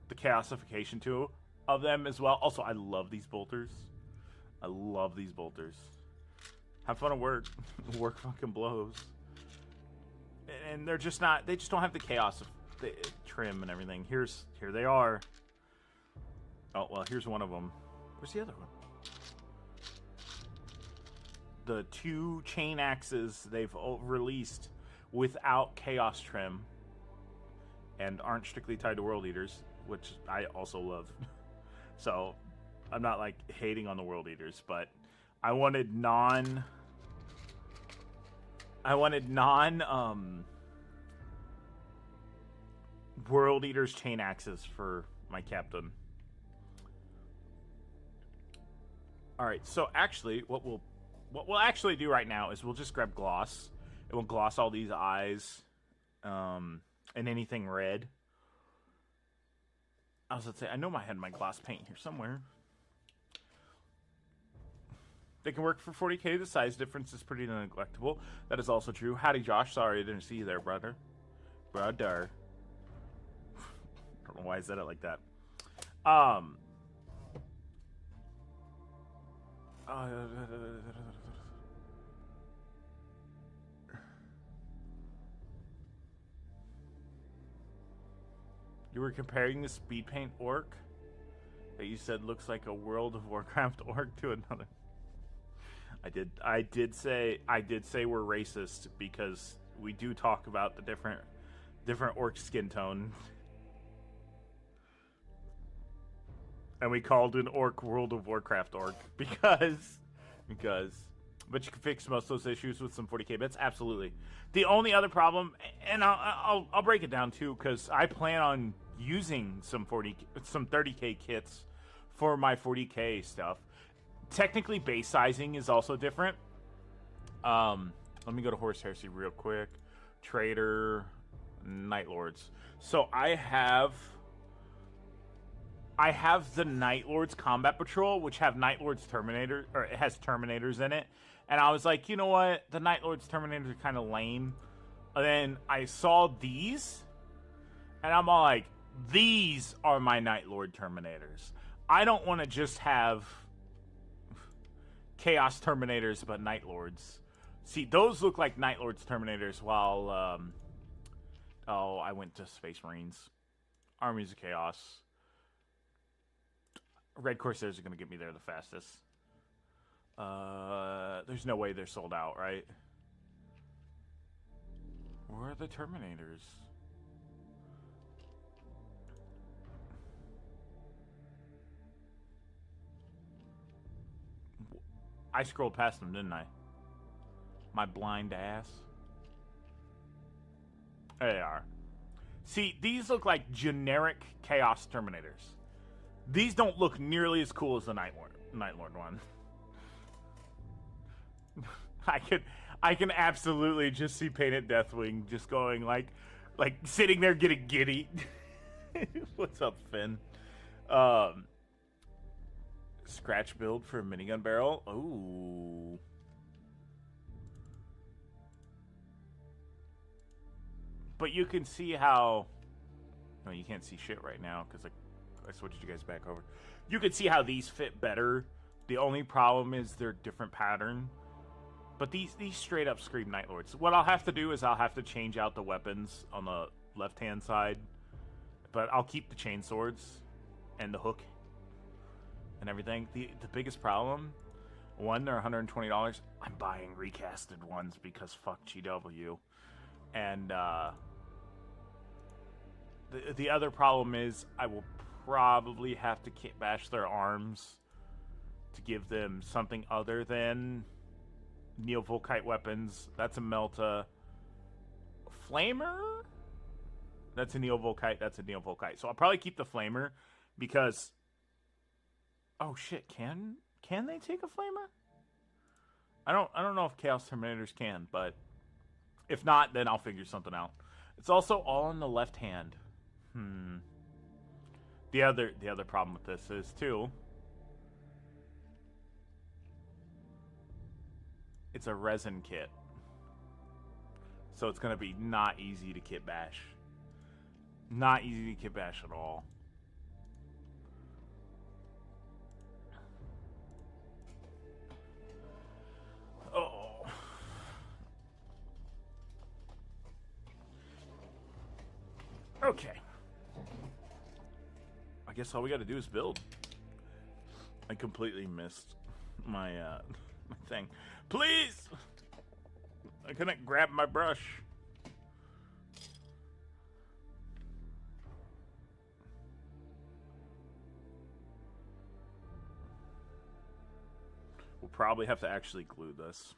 the chaosification to of them as well. Also, I love these bolters. Have fun at work. Work fucking blows. And they're just not... They just don't have the chaos of the trim and everything. Here they are. Oh, well, here's one of them. Where's the other one? The 2 chain axes they've released without chaos trim and aren't strictly tied to World Eaters, which I also love. So, I'm not, like, hating on the World Eaters, but I wanted non World Eaters chain axes for my captain. Alright, so actually, what we'll actually do right now is we'll just grab gloss. And we'll gloss all these eyes and anything red. I was going to say, I know I had my gloss paint here somewhere. They can work for 40k. The size difference is pretty neglectable. That is also true. Howdy, Josh. Sorry I didn't see you there, brother. I don't know why I said it like that. You were comparing the speed paint orc that you said looks like a World of Warcraft orc to another. I did say we're racist because we do talk about the different orc skin tone. And we called an orc World of Warcraft orc because but you can fix most of those issues with some 40k bits. Absolutely. The only other problem, and I'll break it down too, because I plan on using some 30k kits for my 40k stuff. Technically, base sizing is also different. Let me go to Horse Heresy real quick. Trader, Night Lords. So I have the Night Lords Combat Patrol, which have Night Lords Terminator, or it has Terminators in it. And I was like, you know what? The Night Lords Terminators are kind of lame. And then I saw these, and I'm all like, these are my Night Lord Terminators. I don't want to just have Chaos Terminators, but Night Lords. See, those look like Night Lords Terminators, while, I went to Space Marines. Armies of Chaos. Red Corsairs are going to get me there the fastest. There's no way they're sold out, right? Where are the Terminators? I scrolled past them, didn't I? My blind ass. There they are. See, these look like generic Chaos Terminators. These don't look nearly as cool as the Night Lord one. I can absolutely just see Painted Deathwing just going like sitting there getting giddy. What's up, Finn? Scratch build for a minigun barrel. Ooh. But you can see how... No, you can't see shit right now because I switched you guys back over. You can see how these fit better. The only problem is they're different pattern. But these straight up scream Night Lords. What I'll have to do is I'll have to change out the weapons on the left-hand side. But I'll keep the chain swords and the hook and everything. The biggest problem, one, they're $120. I'm buying recasted ones because fuck GW. And the other problem is I will probably have to kit bash their arms to give them something other than Neovolkite weapons. That's a Melta. Flamer? That's a Neovolkite. That's a Neovolkite. So I'll probably keep the Flamer because... Oh shit, can they take a Flamer? I don't know if Chaos Terminators can, but if not, then I'll figure something out. It's also all in the left hand. The other problem with this is too, it's a resin kit. So it's gonna be not easy to kit bash. Not easy to kit bash at all. Oh. Okay. I guess all we gotta do is build. I completely missed my my thing. Please! I couldn't grab my brush. We'll probably have to actually glue this.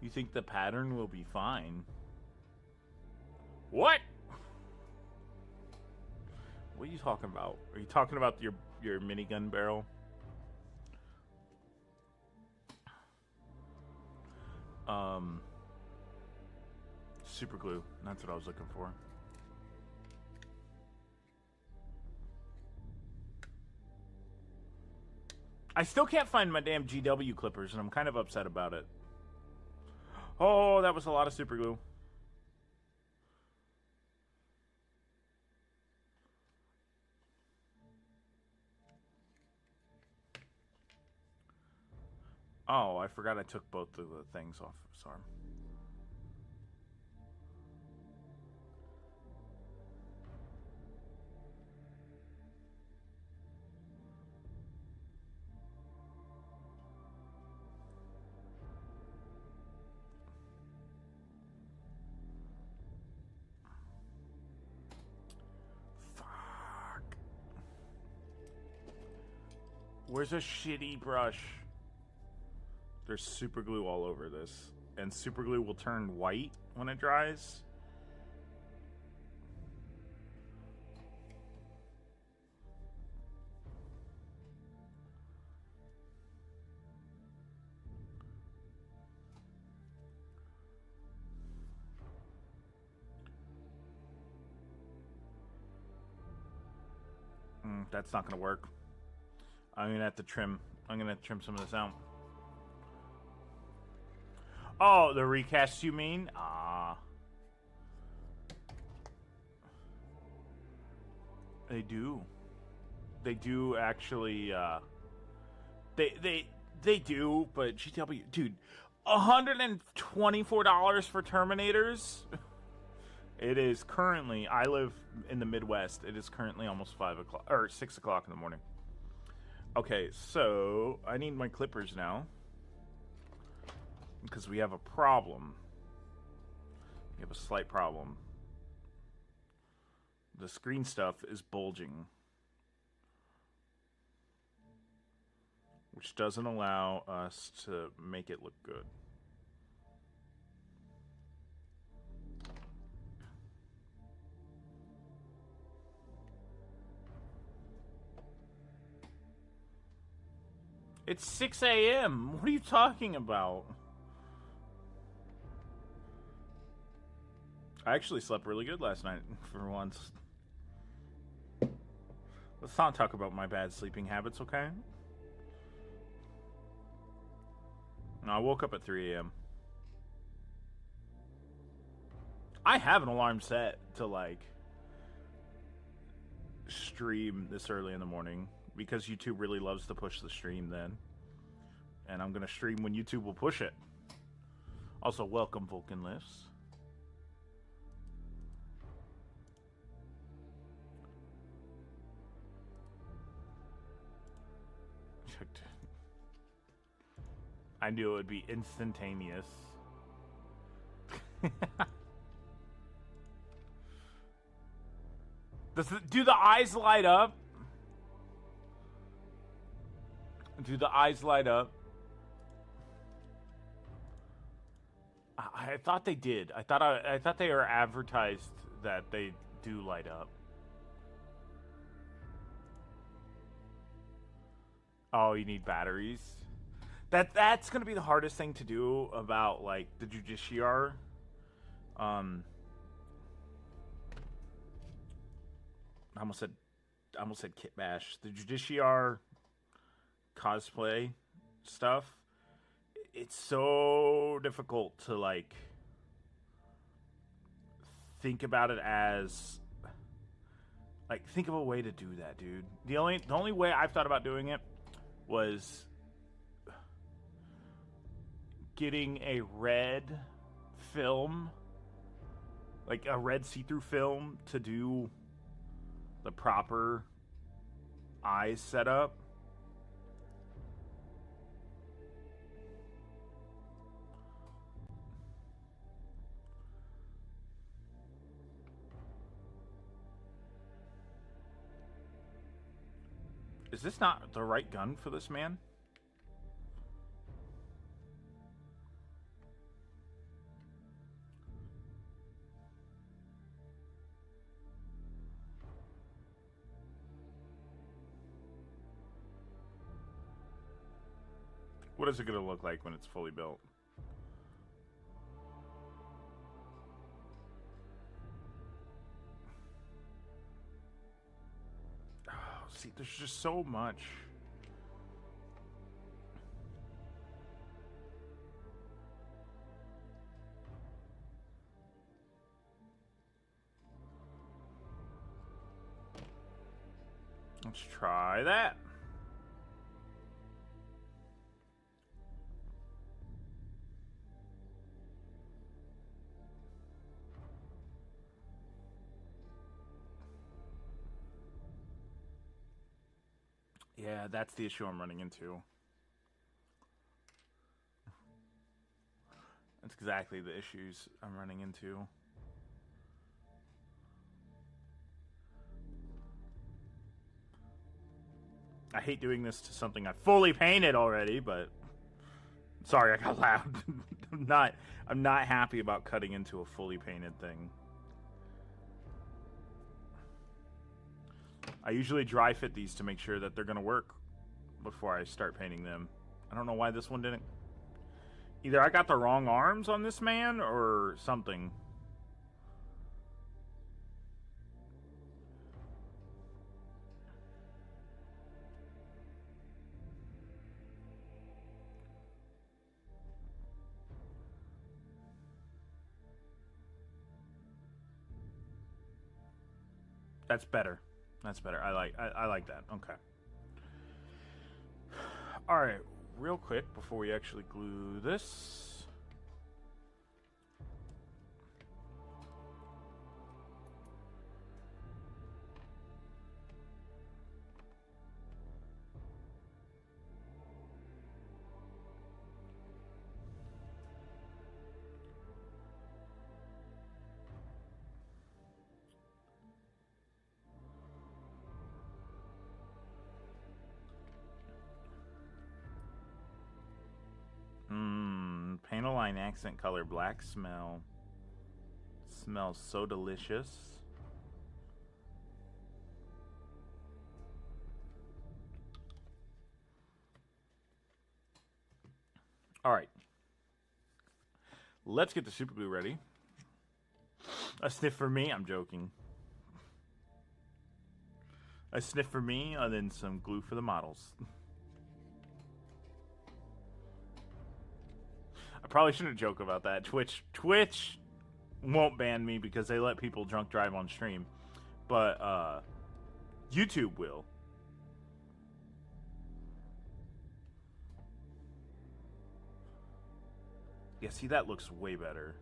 You think the pattern will be fine? What? What are you talking about? Are you talking about your minigun barrel? Super glue. That's what I was looking for. I still can't find my damn GW clippers, and I'm kind of upset about it. Oh, that was a lot of super glue. Oh, I forgot I took both of the things off of his arm. Fuck. Where's a shitty brush? There's super glue all over this. And super glue will turn white when it dries. That's not gonna work. I'm gonna have to trim. I'm gonna trim some of this out. Oh, the recast you mean? Ah. They do. They do actually, they do, but GW, dude, $124 for Terminators? It is currently, I live in the Midwest, it is currently almost 5 o'clock, or 6 o'clock in the morning. Okay, so, I need my clippers now. Because we have a problem. We have a slight problem. The screen stuff is bulging. Which doesn't allow us to make it look good. It's 6 a.m. What are you talking about? I actually slept really good last night for once. Let's not talk about my bad sleeping habits, okay? No, I woke up at 3 a.m. I have an alarm set to, like, stream this early in the morning because YouTube really loves to push the stream then. And I'm going to stream when YouTube will push it. Also, welcome, Vulcan Lifts. I knew it would be instantaneous. Do the eyes light up? Do the eyes light up? I thought they did. I thought they were advertised that they do light up. Oh, you need batteries. That's gonna be the hardest thing to do about, like, the Judiciar. I almost said Kit Bash. The Judiciar cosplay stuff. It's so difficult to, like, think about it as, like, think of a way to do that, dude. The only way I've thought about doing it was getting a red film, like a red see-through film, to do the proper eyes setup. Is this not the right gun for this man? What is it going to look like when it's fully built? Oh, see, there's just so much. Let's try that. Yeah, that's the issue I'm running into. That's exactly the issues I'm running into. I hate doing this to something I fully painted already, but sorry, I got loud. I'm not happy about cutting into a fully painted thing. I usually dry fit these to make sure that they're gonna work before I start painting them. I don't know why this one didn't. Either I got the wrong arms on this man or something. That's better. That's better. I like that. Okay. All right, real quick before we actually glue this. Panel line accent color black smell. Smells so delicious. All right. Let's get the super glue ready. A sniff for me? I'm joking. A sniff for me, and then some glue for the models. I probably shouldn't joke about that. Twitch won't ban me because they let people drunk drive on stream. But YouTube will. Yeah, see, that looks way better.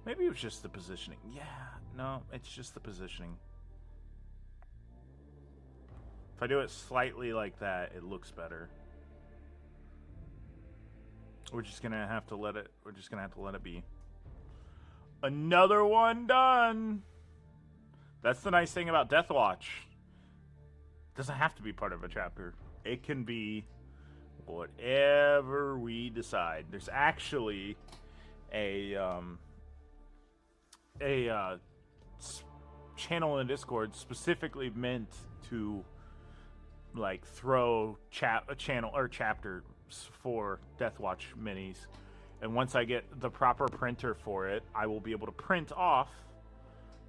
Maybe it was just the positioning. Yeah, no, it's just the positioning. If I do it slightly like that, it looks better. We're just gonna have to let it. We're just gonna have to let it be. Another one done. That's the nice thing about Deathwatch. It doesn't have to be part of a chapter. It can be whatever we decide. There's actually a channel in Discord specifically meant to like throw a channel or chapters for Deathwatch minis, and once I get the proper printer for it, I will be able to print off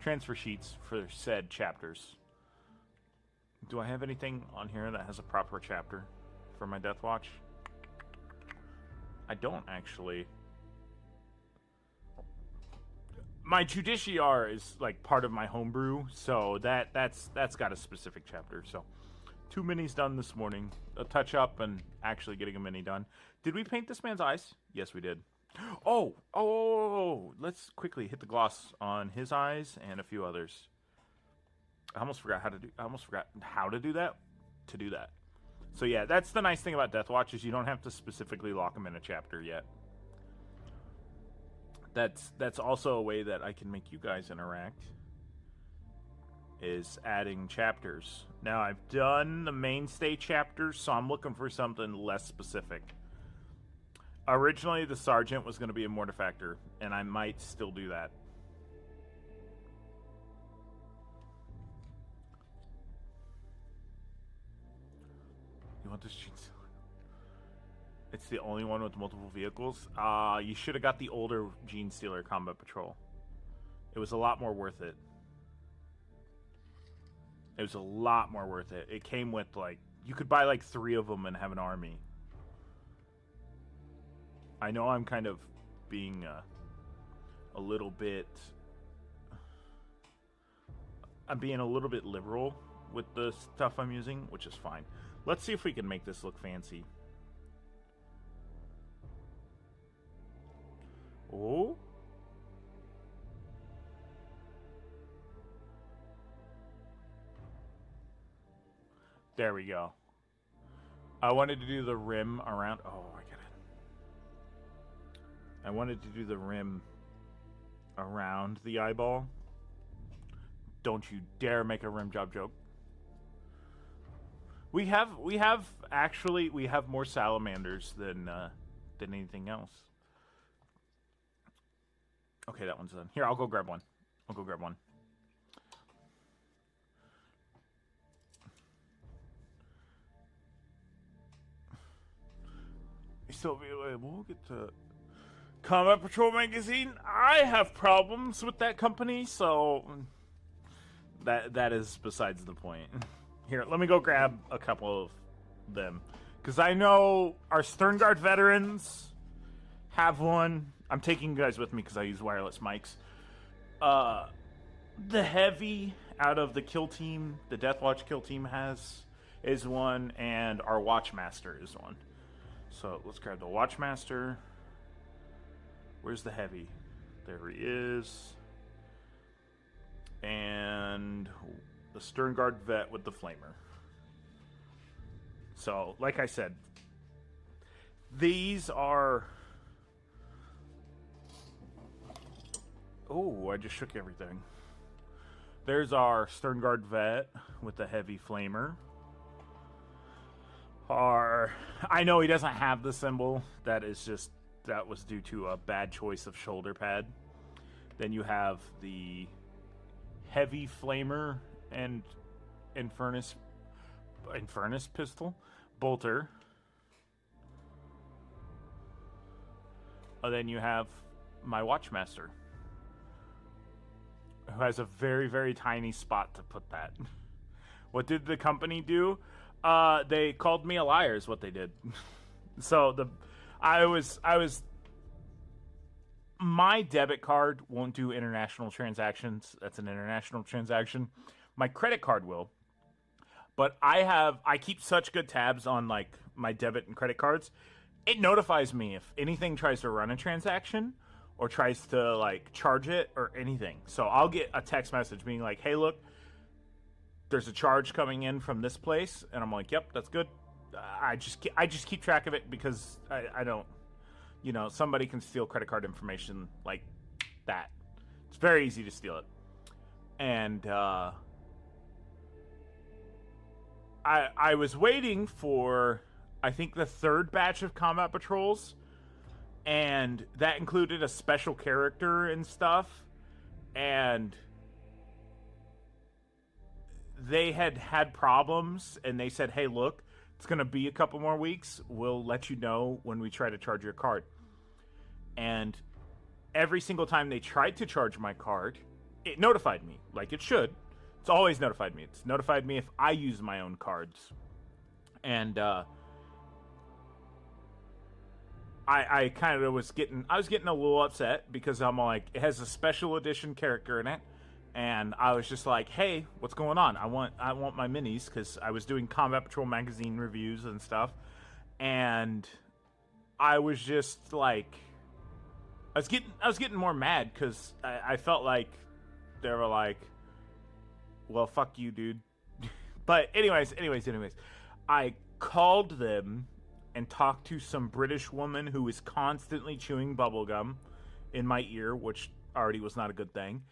transfer sheets for said chapters. Do I have anything on here that has a proper chapter for my Deathwatch? I don't actually. My Judiciar is like part of my homebrew, so that's got a specific chapter. So 2 minis done this morning. A touch up and actually getting a mini done. Did we paint this man's eyes? Yes, we did. Oh, let's quickly hit the gloss on his eyes and a few others. I almost forgot how to do that. To do that. So yeah, that's the nice thing about Deathwatch is you don't have to specifically lock them in a chapter yet. That's also a way that I can make you guys interact, is adding chapters. Now, I've done the mainstay chapters, so I'm looking for something less specific. Originally, the Sergeant was going to be a Mortifactor, and I might still do that. You want this Gene Stealer? It's the only one with multiple vehicles? You should have got the older Gene Stealer Combat Patrol. It was a lot more worth it. It was a lot more worth it. It came with, like, you could buy, like, 3 of them and have an army. I know I'm kind of being a little bit... I'm being a little bit liberal with the stuff I'm using, which is fine. Let's see if we can make this look fancy. Oh. There we go. I wanted to do the rim around... Oh, I get it. I wanted to do the rim around the eyeball. Don't you dare make a rim job joke. We have more salamanders than anything else. Okay, that one's done. Here, I'll go grab one. So we'll get to Combat Patrol magazine. I have problems with that company, so that is besides the point. Here, let me go grab a couple of them, because I know our Sternguard veterans have one. I'm taking you guys with me because I use wireless mics. The heavy out of the kill team, the Deathwatch kill team is one, and our Watchmaster is one. So let's grab the Watchmaster. Where's the heavy? There he is. And the Sternguard vet with the flamer. So, like I said, these are... Oh, I just shook everything. There's our Sternguard vet with the heavy flamer. I know he doesn't have the symbol. That was due to a bad choice of shoulder pad. Then you have the heavy flamer and Infernus pistol bolter. And then you have my Watchmaster. who has a very, very tiny spot to put that. What did the company do? They called me a liar is what they did. So I was my debit card won't do international transactions. That's an international transaction. My credit card will. But I keep such good tabs on like my debit and credit cards. It notifies me if anything tries to run a transaction or tries to like charge it or anything. So I'll get a text message being like, "Hey, look, there's a charge coming in from this place," and I'm like, "Yep, that's good." I just keep track of it because I don't, somebody can steal credit card information like that. It's very easy to steal it, and I was waiting for, I think, the third batch of combat patrols, and that included a special character and stuff, and they had problems, and they said, "Hey, look, it's going to be a couple more weeks. We'll let you know when we try to charge your card." And every single time they tried to charge my card, it notified me, like it should. It's always notified me. It's notified me if I use my own cards. And I kind of was getting a little upset because I'm like, it has a special edition character in it. And I was just like, "Hey, what's going on? I want my minis," because I was doing Combat Patrol magazine reviews and stuff. And I was just like, I was getting more mad because I felt like they were like, "Well, fuck you, dude." But anyways, I called them and talked to some British woman who was constantly chewing bubblegum in my ear, which already was not a good thing.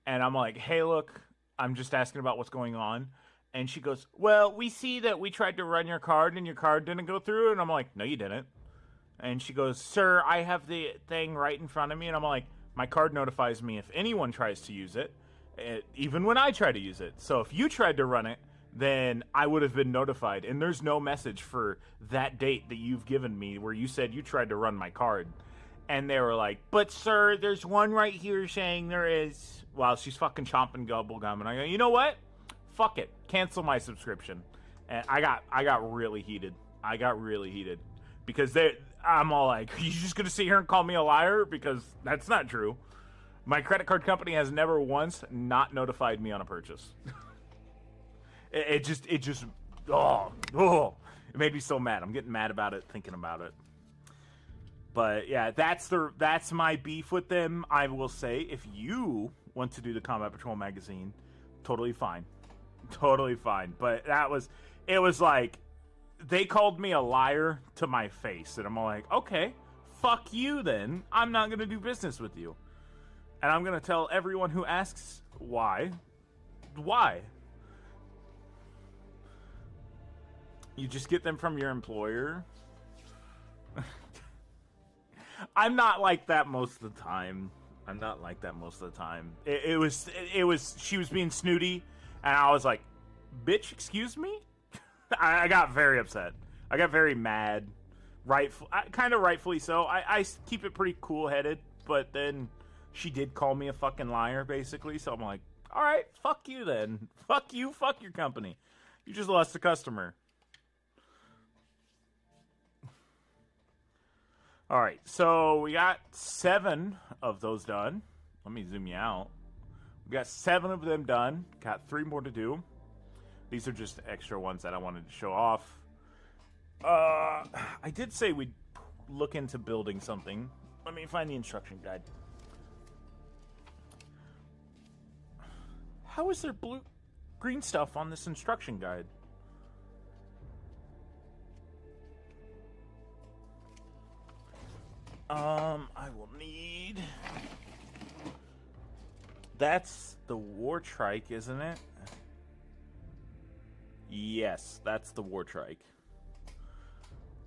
And I'm like, "Hey, look, I'm just asking about what's going on." And she goes, "Well, we see that we tried to run your card and your card didn't go through." And I'm like, "No, you didn't." And she goes, "Sir, I have the thing right in front of me." And I'm like, "My card notifies me if anyone tries to use it, even when I try to use it. So if you tried to run it, then I would have been notified. And there's no message for that date that you've given me where you said you tried to run my card." And they were like, "But sir, there's one right here saying there is," while she's fucking chomping bubblegum. And I go, "You know what? Fuck it. Cancel my subscription." And I got really heated. Because I'm all like, "Are you just going to sit here and call me a liar?" Because that's not true. My credit card company has never once not notified me on a purchase. It just, it made me so mad. I'm getting mad about it, thinking about it. But yeah, that's my beef with them. I will say, if you want to do the Combat Patrol magazine, totally fine. But it was like, they called me a liar to my face, and I'm all like, "Okay, fuck you then. I'm not going to do business with you. And I'm going to tell everyone who asks why. You just get them from your employer." I'm not like that most of the time. It was, she was being snooty, and I was like, "Bitch, excuse me?" I got very upset. I got very mad. Kind of rightfully so. I keep it pretty cool-headed, but then she did call me a fucking liar, basically, so I'm like, all right, fuck you then. Fuck you, fuck your company. You just lost a customer. All right, so we got 7 of those done. Let me zoom you out. We got 7 of them done. Got 3 more to do. These are just extra ones that I wanted to show off. I did say we'd look into building something. Let me find the instruction guide. How is there green stuff on this instruction guide? I will need... That's the war trike, isn't it? Yes, that's the war trike.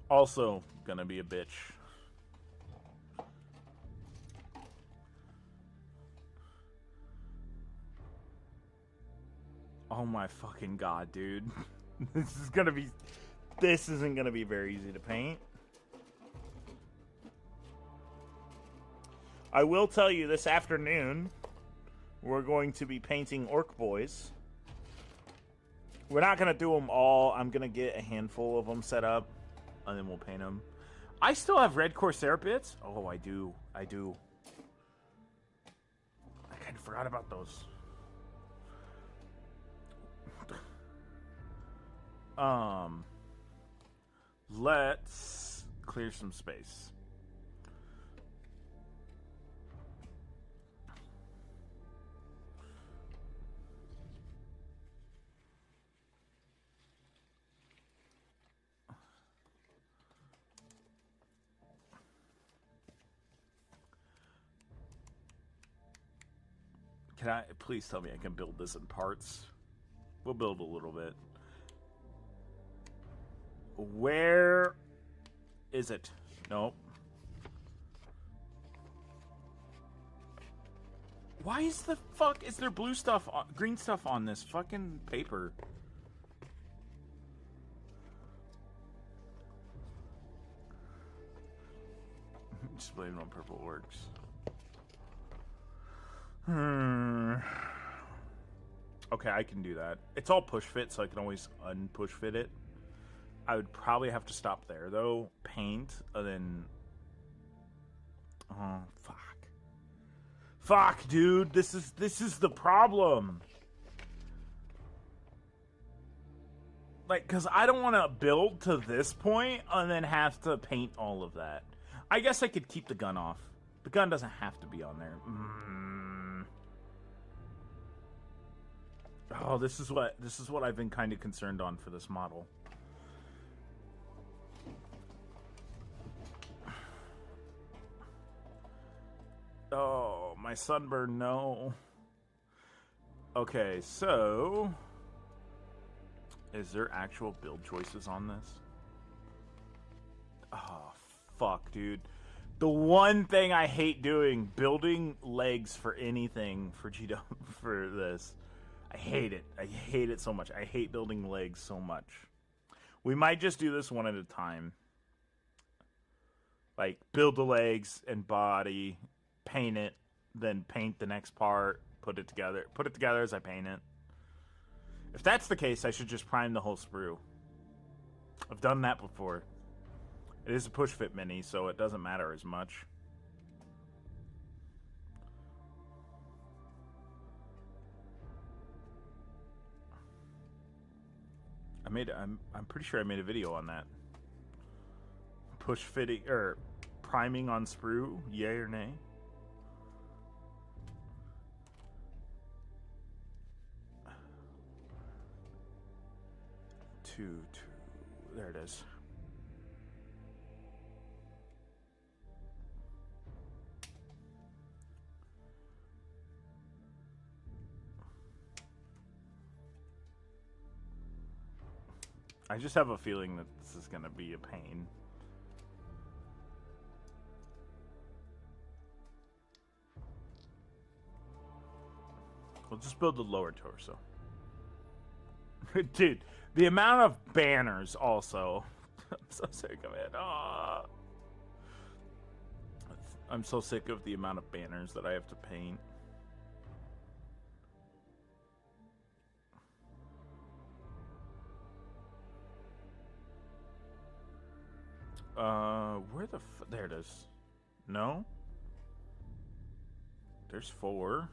Also gonna be a bitch. Oh my fucking god, dude. This isn't gonna be very easy to paint. I will tell you, this afternoon, we're going to be painting orc boys. We're not going to do them all. I'm going to get a handful of them set up, and then we'll paint them. I still have red Corsair bits. Oh, I do. I do. I kind of forgot about those. Let's clear some space. Can I please tell me I can build this in parts? We'll build a little bit. Where is it? Nope. Why is the fuck is there blue stuff, green stuff on this fucking paper? Just blame it on purple works. Okay, I can do that. It's all push fit, so I can always unpush fit it. I would probably have to stop there, though. Paint, and then... Oh, fuck. Fuck, dude. This is the problem. Like, because I don't want to build to this point and then have to paint all of that. I guess I could keep the gun off. The gun doesn't have to be on there. Oh, this is what I've been kind of concerned on for this model. Oh, my sunburn, no. Okay, so... Is there actual build choices on this? Oh, fuck, dude. The one thing I hate doing, building legs for anything for GW for this. I hate it. I hate it so much. I hate building legs so much. We might just do this one at a time. Like, build the legs and body, paint it, then paint the next part, put it together. Put it together as I paint it. If that's the case, I should just prime the whole sprue. I've done that before. It is a push fit mini, so it doesn't matter as much. I'm pretty sure I made a video on that. Push fitting or priming on sprue, yay or nay? Two. There it is. I just have a feeling that this is going to be a pain. We'll just build the lower torso. Dude, the amount of banners also. I'm so sick of it. Oh. I'm so sick of the amount of banners that I have to paint. Where the there it is. No? There's 4.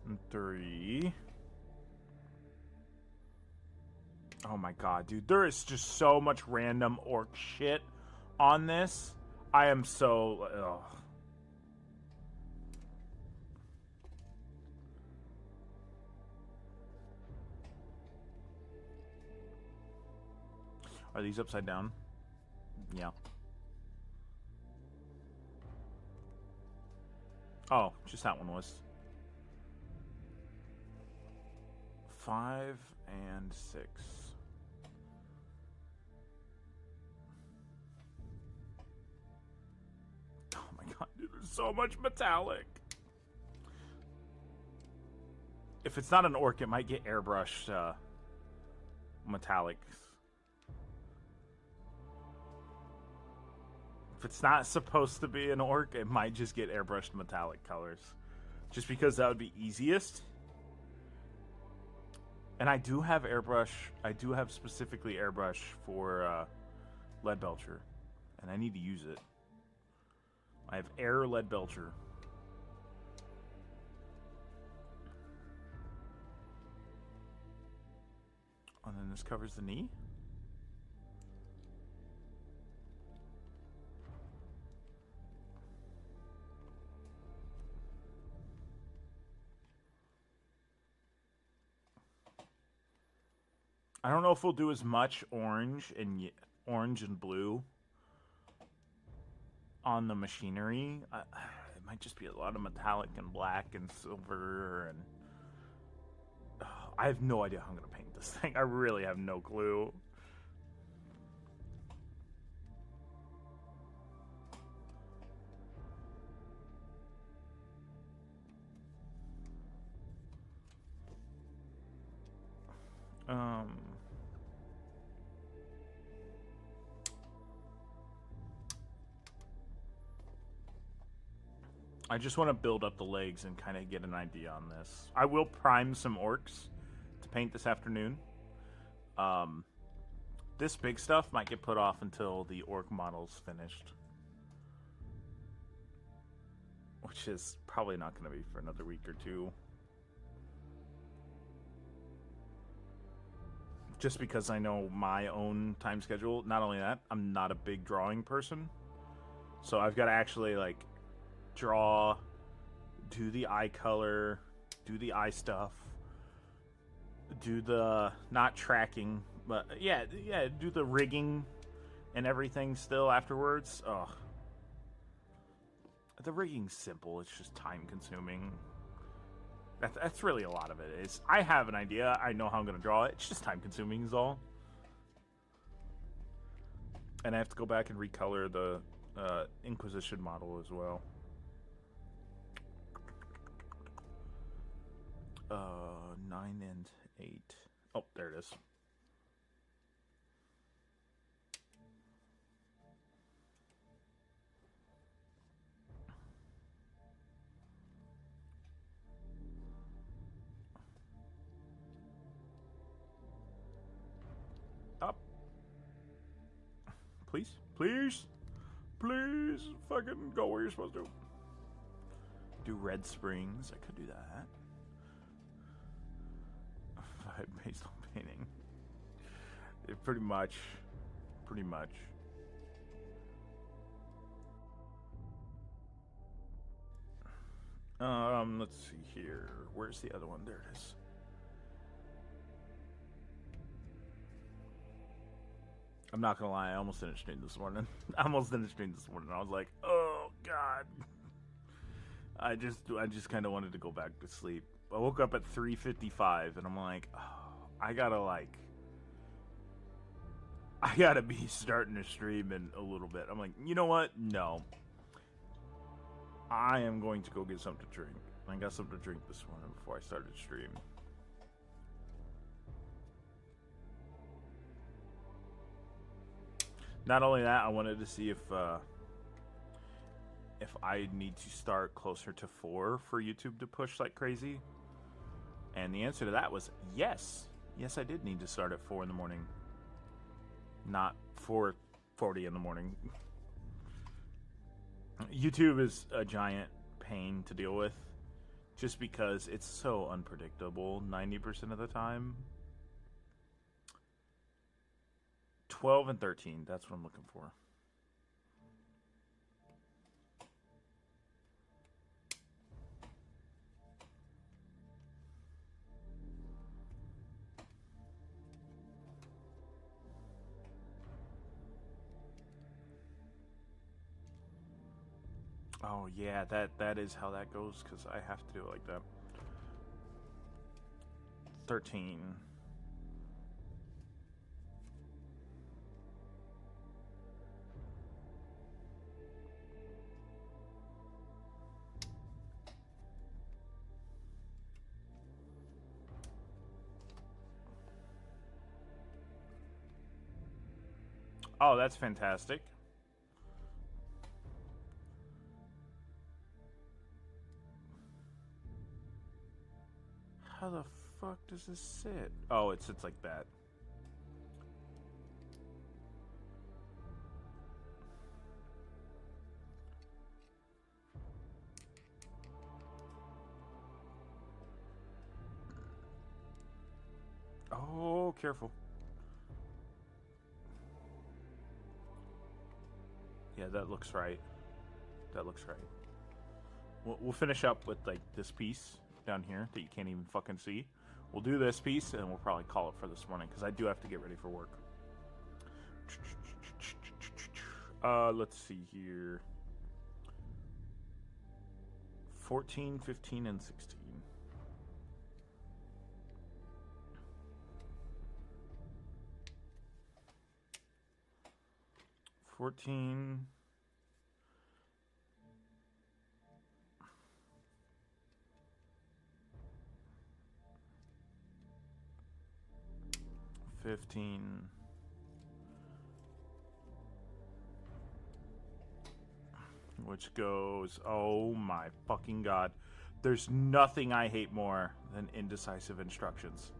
And 3. Oh my god, dude. There is just so much random orc shit on this. I am so... Ugh. Are these upside down? Yeah. Oh, just that one was. 5 and 6. so much metallic. If it's not an orc, it might get airbrushed metallics. If it's not supposed to be an orc, it might just get airbrushed metallic colors. Just because that would be easiest. And I do have airbrush. I do have specifically airbrush for lead belcher. And I need to use it. I have air lead belcher. And then this covers the knee. I don't know if we'll do as much orange and blue on the machinery. It might just be a lot of metallic and black and silver, and I have no idea how I'm going to paint this thing. I really have no clue. I just want to build up the legs and kind of get an idea on this. I will prime some orcs to paint this afternoon. This big stuff might get put off until the orc model's finished. Which is probably not going to be for another week or two. Just because I know my own time schedule. Not only that, I'm not a big drawing person. So I've got to actually, like, draw, do the eye color, do the eye stuff, do the, not tracking, but yeah, do the rigging and everything still afterwards. Ugh. The rigging's simple, it's just time consuming. That's really a lot of it. I have an idea, I know how I'm going to draw it, it's just time consuming is all. And I have to go back and recolor the Inquisition model as well. 9 and 8. Oh, there it is. Up. Please, please, please, fucking go where you're supposed to. Do red springs. I could do that. Based on painting. Pretty much. Let's see here. Where's the other one? There it is. I'm not gonna lie, I almost didn't stream this morning. I was like, oh god. I just kind of wanted to go back to sleep. I woke up at 3:55 and I'm like, oh, I gotta be starting to stream in a little bit. I'm like, you know what? No. I am going to go get something to drink. I got something to drink this morning before I started stream. Not only that, I wanted to see if I need to start closer to 4 for YouTube to push like crazy. And the answer to that was yes. Yes, I did need to start at 4 in the morning. Not 4:40 in the morning. YouTube is a giant pain to deal with. Just because it's so unpredictable 90% of the time. 12 and 13, that's what I'm looking for. Oh yeah, that is how that goes, because I have to do it like that. 13. Oh, that's fantastic. How the fuck does this sit? Oh, it sits like that. Oh, careful. Yeah, that looks right. That looks right. We'll finish up with like this piece down here that you can't even fucking see. We'll do this piece and we'll probably call it for this morning because I do have to get ready for work. Let's see here. 14, 15, and 16. 14. 15. Which goes, oh my fucking god. There's nothing I hate more than indecisive instructions.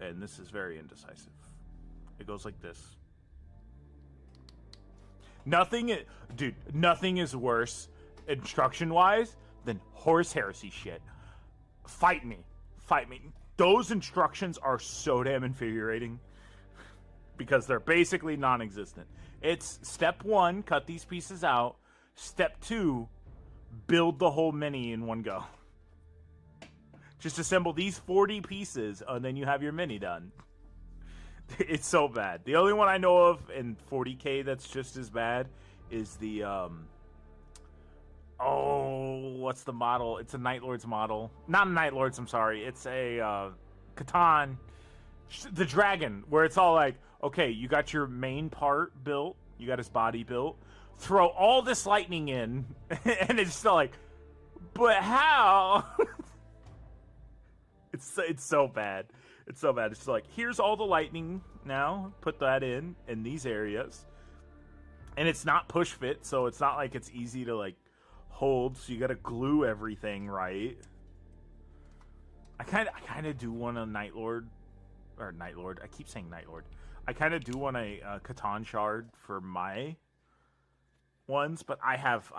And this is very indecisive. It goes like this. Nothing is worse, instruction-wise, than horse heresy shit. Fight me. Fight me. Those instructions are so damn infuriating. Because they're basically non-existent. It's step 1, cut these pieces out. Step 2, build the whole mini in one go. Just assemble these 40 pieces, and then you have your mini done. It's so bad. The only one I know of in 40K that's just as bad is the, what's the model? It's a Night Lord's model. Not a Night Lord's, I'm sorry. It's a, Catan. The dragon, where it's all like, okay, you got your main part built. You got his body built. Throw all this lightning in. And it's still like, but how? It's so bad. It's so bad. It's like, here's all the lightning now. Put that in these areas. And it's not push fit, so it's not like it's easy to, like, hold. So you got to glue everything right. I kind of do want a Night Lord. Or Night Lord. I keep saying Night Lord. I kind of do want a Catan shard for my ones, but I have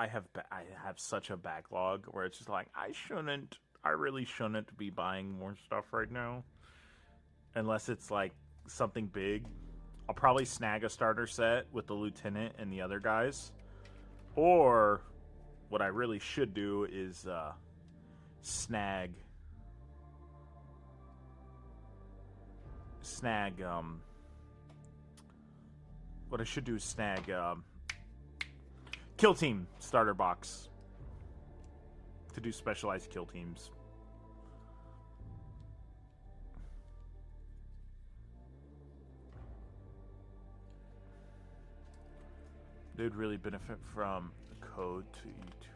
such a backlog where it's just like, I really shouldn't be buying more stuff right now. Unless it's like something big. I'll probably snag a starter set with the lieutenant and the other guys. Or what I really should do is snag what I should do is snag kill team starter box to do specialized kill teams. They'd really benefit from the code to YouTube.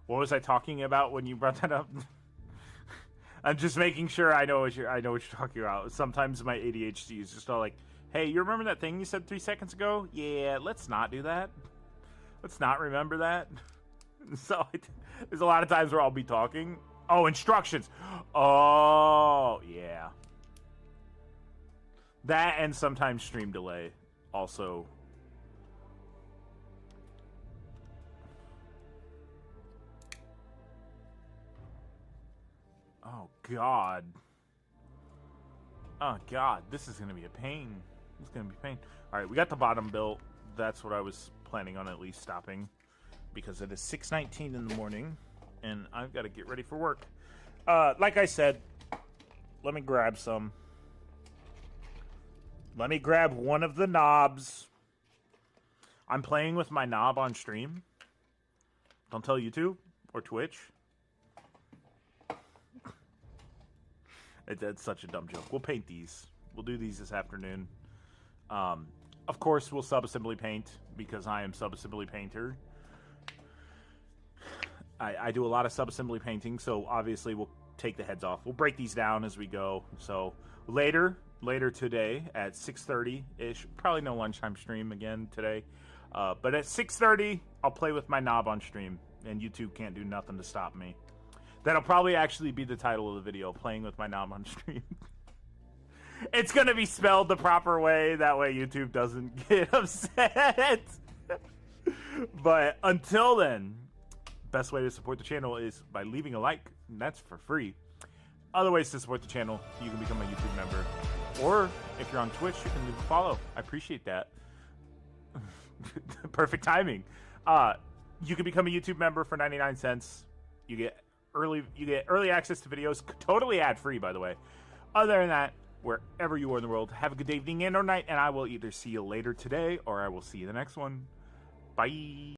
What was I talking about when you brought that up? I'm just making sure I know what you're talking about. Sometimes my ADHD is just all like, "Hey, you remember that thing you said 3 seconds ago? Yeah, let's not do that. Let's not remember that." So there's a lot of times where I'll be talking. Oh, instructions. Oh, yeah. That and sometimes stream delay also. Oh, God. Oh, God. This is going to be a pain. It's going to be a pain. All right, we got the bottom built. That's what I was planning on at least stopping. Because it is 6:19 in the morning. And I've got to get ready for work. Like I said, let me grab some. Let me grab one of the knobs. I'm playing with my knob on stream. Don't tell YouTube or Twitch. That's such a dumb joke. We'll paint these. We'll do these this afternoon. Of course, we'll sub-assembly paint because I am sub-assembly painter. I do a lot of sub-assembly painting, so obviously we'll take the heads off. We'll break these down as we go. So later, later today at 6:30-ish. Probably no lunchtime stream again today. But at 6:30, I'll play with my knob on stream, and YouTube can't do nothing to stop me. That'll probably actually be the title of the video, playing with my knob on stream. It's going to be spelled the proper way, that way YouTube doesn't get upset. But until then, best way to support the channel is by leaving a like, and that's for free. Other ways to support the channel, you can become a YouTube member. Or, if you're on Twitch, you can leave a follow. I appreciate that. Perfect timing. You can become a YouTube member for 99 cents. You get early access to videos, totally ad-free, by the way. Other than that, wherever you are in the world, have a good evening and or night, and I will either see you later today, or I will see you the next one. Bye.